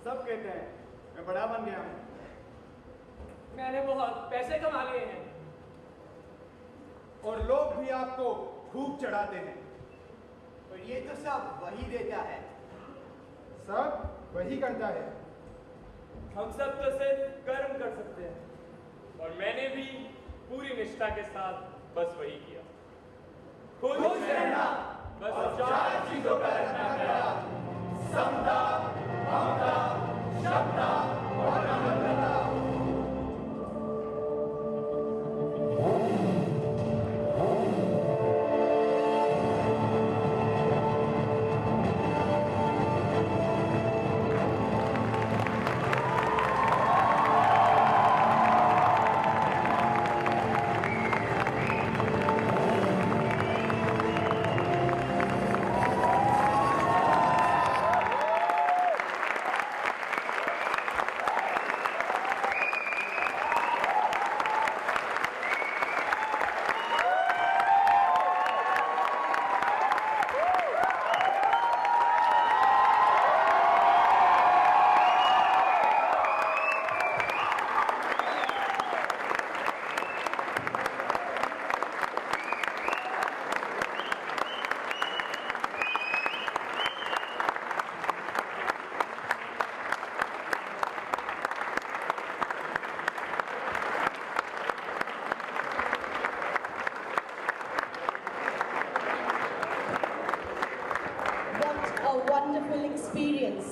सब कहते हैं मैं बड़ा बन गया हूँ। मैंने बहुत पैसे कमा लिए हैं। और लोग भी आपको खूब चढ़ाते हैं। और ये तो सब वही देता है। सब वही करता है। हम सब तो सिर्फ कर्म कर सकते हैं और मैंने भी पूरी निष्ठा के साथ बस वही किया। खुश रहना, बस चार चीजों का रखना ख्याल: समता, ममता, क्षमता और नम्रता। Wonderful experience.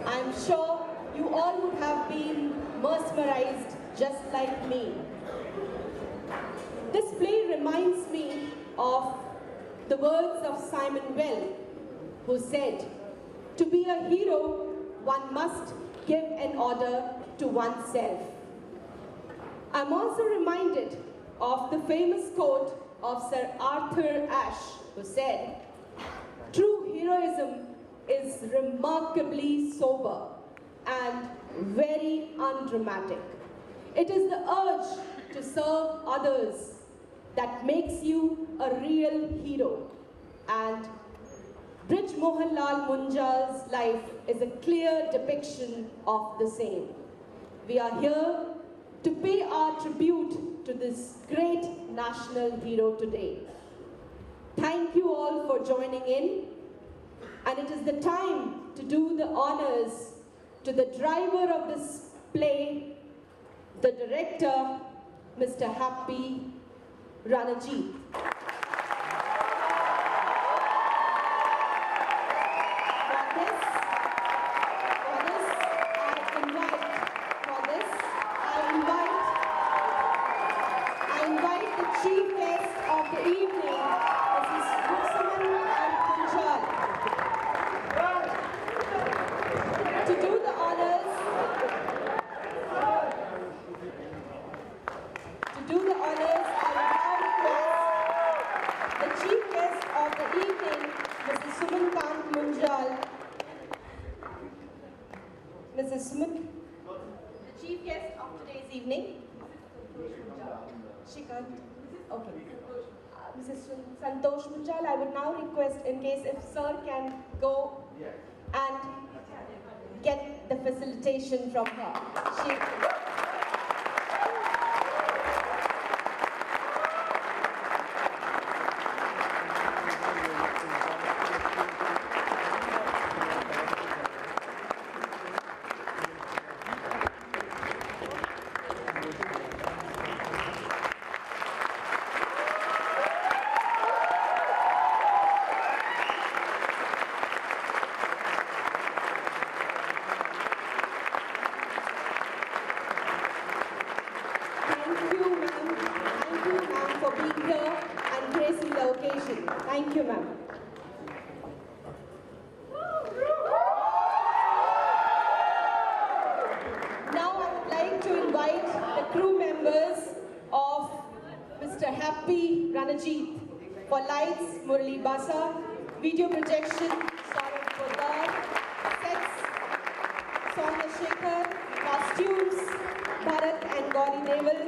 I'm sure you all would have been mesmerized just like me. This play reminds me of the words of Simon Well, who said, "To be a hero, one must give an order to oneself." I'm also reminded of the famous quote of Sir Arthur Ashe, who said, "True heroism is remarkably sober and very undramatic. It is the urge to serve others that makes you a real hero." And Brij Mohanlal Munjal's life is a clear depiction of the same. We are here to pay our tribute to this great national hero today. Thank you all for joining in. And it is the time to do the honors to the driver of this play, the director, Mr. Happy Ranajit. I invite the chief guest of the evening, Mrs. Suman Punjal, to do the honors. I will now request the chief guest of the evening, Mrs. Suman Punjal. Mrs. Suman, the chief guest of today's evening. Shikant. Okay. Mrs. Santosh Munjal, I would now request, in case if Sir can go and get the facilitation from her. Thank you, ma'am. Now I would like to invite the crew members of Mr. Happy Ranajit for lights, Murali Basa, video projection, Saurabh Poddar, sets, Soumya Shekhar, costumes, Bharat and Gauri Deval,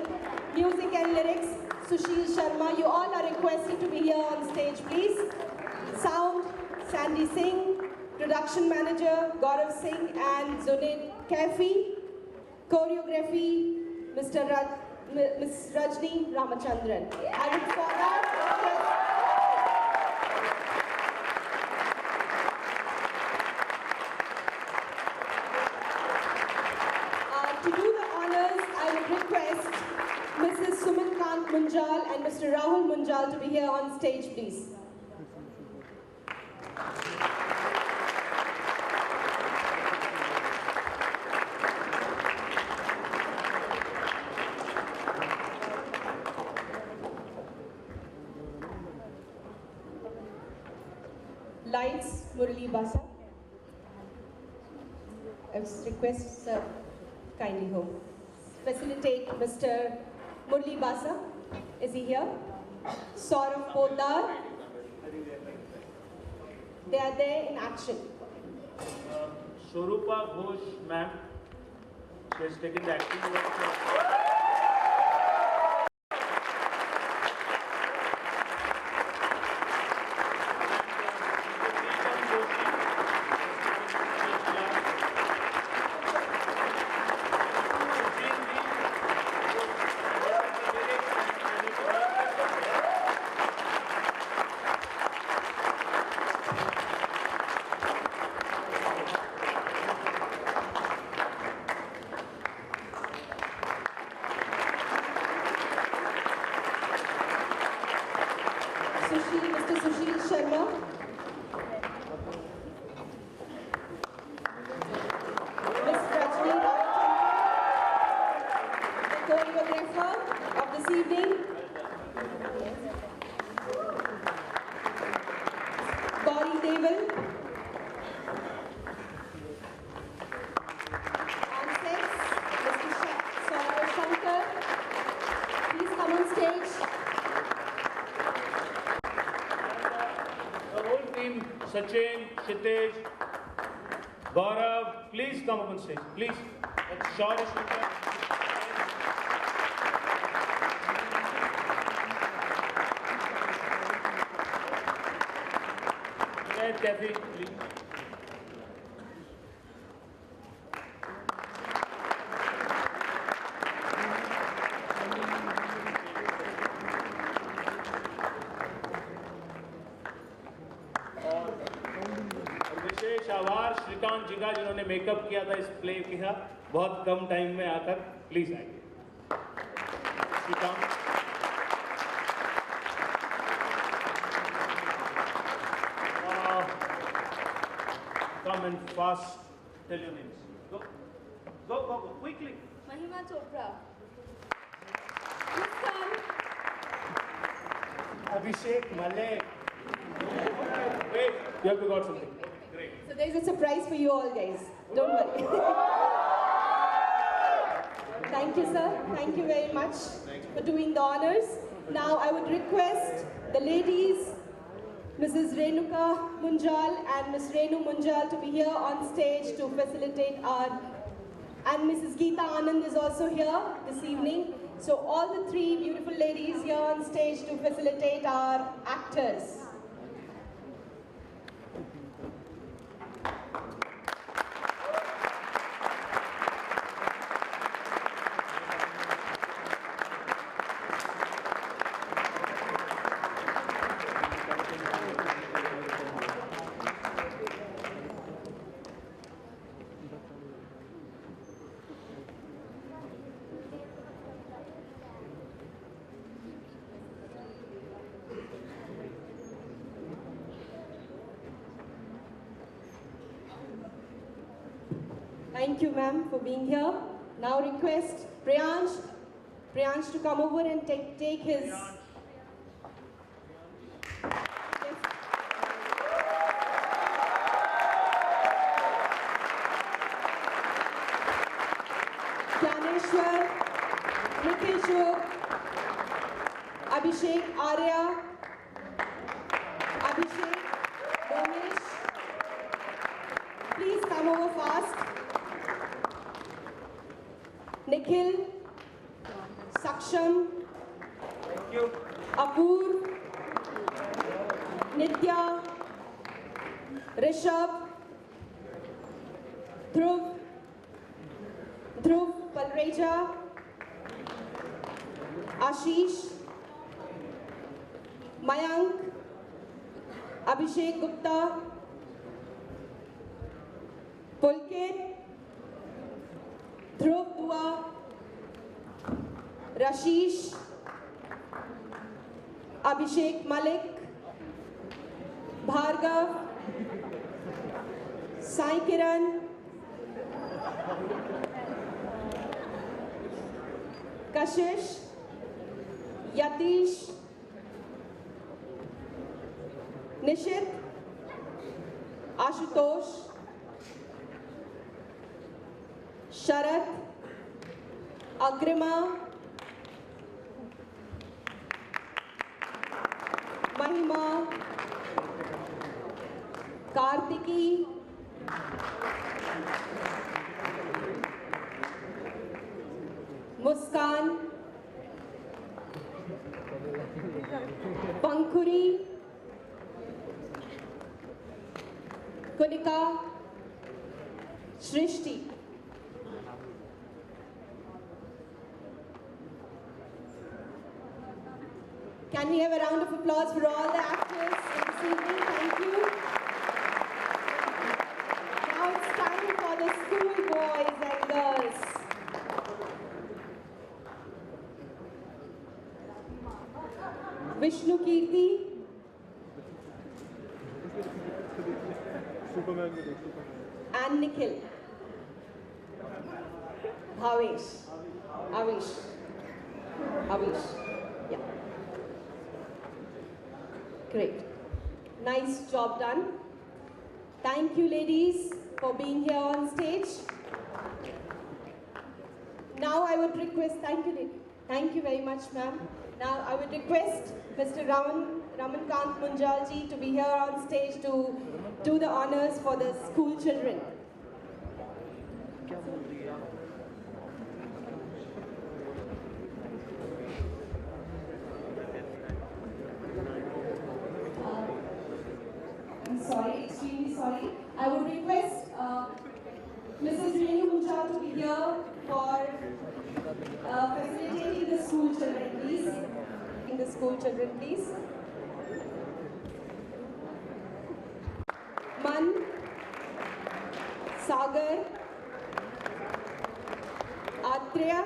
music and lyrics, Sushil Sharma. You all are requested to be here on stage, please. Sound, Sandy Singh. Production Manager Gaurav Singh and Zunid Kafi. Choreography, Ms. Rajni Ramachandran. I would further to do the honors, I would request Mrs. Suman Kant Munjal and Mr. Rahul Munjal to be here on stage, please. Lights, Murali Basa. I request Sir kindly home. Facilitate Mr. Murali Basa. Is he here? Saurav Poddar. They are there in action. Swarupa Ghosh, ma'am. She has taken the acting work. Mr. Sushil Sharma. Ms. Rajni Ramachandran, the choreographer of this evening. Gauri Deval. On sets, Mr. Saurav Shankar. Please come on stage. Sachin, Kshitij, Gaurav, please come up on stage, please. That's short. Kathy, please. आभार श्रीकांत जी का जिन्होंने makeup किया था इस play का बहुत कम time में आकर प्लीज आइए Shrikant come and fast tell your names go quickly Mahima Chopra Abhishek Malek wait you have got something. So there's a surprise for you all, guys. Don't worry. Thank you, sir. Thank you very much for doing the honors. Now I would request the ladies, Mrs. Renuka Munjal and Ms. Renu Munjal, to be here on stage to facilitate our... And Mrs. Geeta Anand is also here this evening. So all the three beautiful ladies here on stage to facilitate our actors. Thank you, ma'am, for being here. Now request Priyansh to come over and take his... Gyaneshwar, Nikhil, Abhishek Arya, Abhishek, Ramesh, please come over fast. Nikhil, Saksham, thank you. Apur, Nitya, Rishabh, Dhruv Palreja, Ashish, Mayank, Abhishek Gupta, Pulkit, Dhruv Dua, Rashish, Abhishek Malik, Bhargav, Sai Kiran, Kashish, Yatish, Nishit, Ashutosh, Sharat, Agrima, Mahima, Kartiki, Muskan, Pankuri, Kunika, Shrishti. Can we have a round of applause for all the actors this evening? Thank you. Now it's time for the school boys and girls. Vishnu Kirti, and Nikhil. Bhavesh. Avish. Yeah. Great. Nice job done. Thank you, ladies, for being here on stage. Now I would request, thank you very much, ma'am. Now I would request Mr. Ramankant Munjalji to be here on stage to do the honors for the school children. I'm sorry, extremely sorry. I would request Mrs. Renu Munjal to be here for facilitating the school children, please. Man, Sagar, Atreya.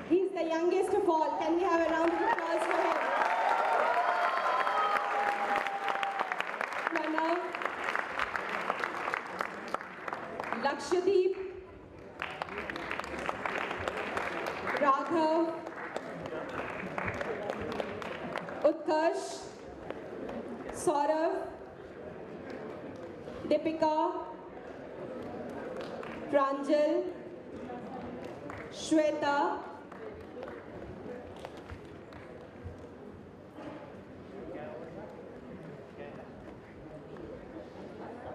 He's the youngest of all. Can we have a round of applause for him? Pranav, Lakshadweep, Raghav, Utkarsh, Saurav, Deepika, Pranjal, Shweta,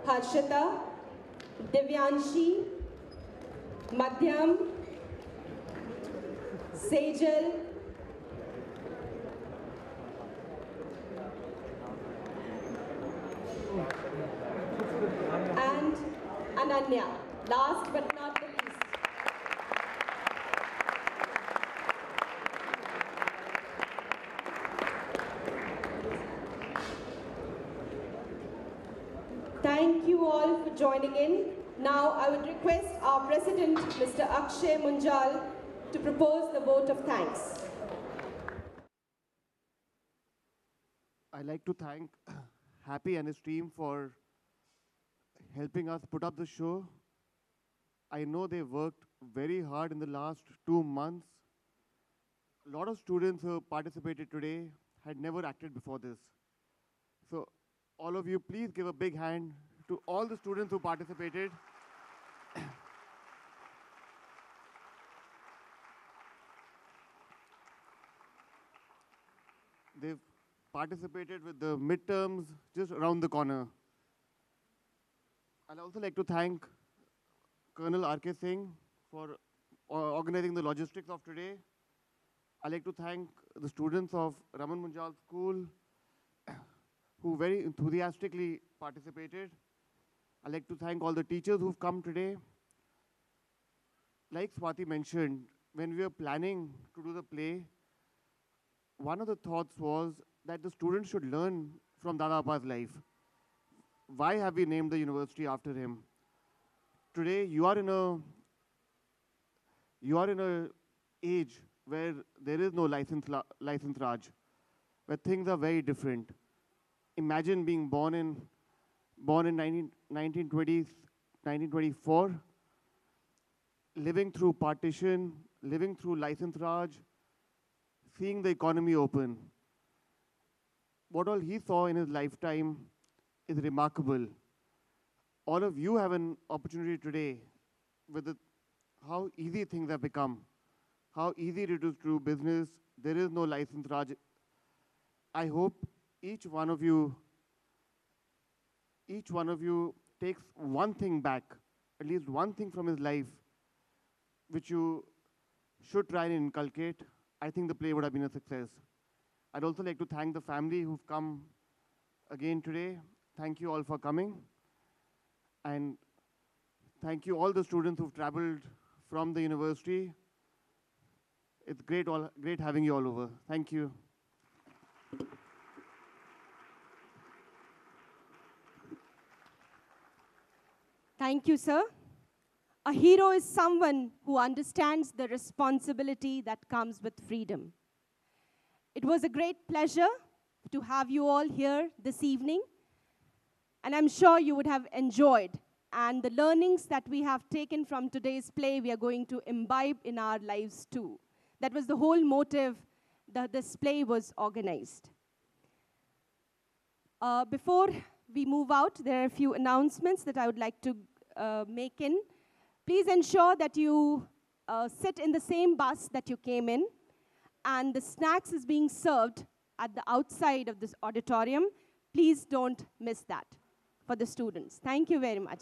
Harshita, Divyanshi, Madhyam, Sejal, and Ananya. Last but not the least. Thank you all for joining in. Now I would request our President, Mr. Akshay Munjal, to propose the vote of thanks. I'd like to thank Happy and his team for helping us put up the show. I know they worked very hard in the last 2 months. A lot of students who participated today had never acted before this. So all of you, please give a big hand to all the students who participated. They've participated with the midterms just around the corner. I'd also like to thank Colonel R.K. Singh for organizing the logistics of today. I'd like to thank the students of Raman Munjal School who very enthusiastically participated. I'd like to thank all the teachers who've come today. Like Swati mentioned, when we were planning to do the play, one of the thoughts was that the students should learn from Dada Appa's life. Why have we named the university after him? Today, you are in a age where there is no license Raj, where things are very different. Imagine being born in 1924, living through partition, living through license Raj, seeing the economy open. What all he saw in his lifetime is remarkable. All of you have an opportunity today with how easy things have become, how easy it is to do business. There is no license Raj. I hope each one of you takes one thing back, at least one thing from his life, which you should try and inculcate. I think the play would have been a success. I'd also like to thank the family who've come again today. Thank you all for coming. And thank you all the students who've traveled from the university. It's great having you all over. Thank you. Thank you, sir. A hero is someone who understands the responsibility that comes with freedom. It was a great pleasure to have you all here this evening, and I'm sure you would have enjoyed. And the learnings that we have taken from today's play, we are going to imbibe in our lives too. That was the whole motive that this play was organized. Before we move out, there are a few announcements that I would like to make in. Please ensure that you sit in the same bus that you came in, and the snacks is being served at the outside of this auditorium. Please don't miss that for the students. Thank you very much.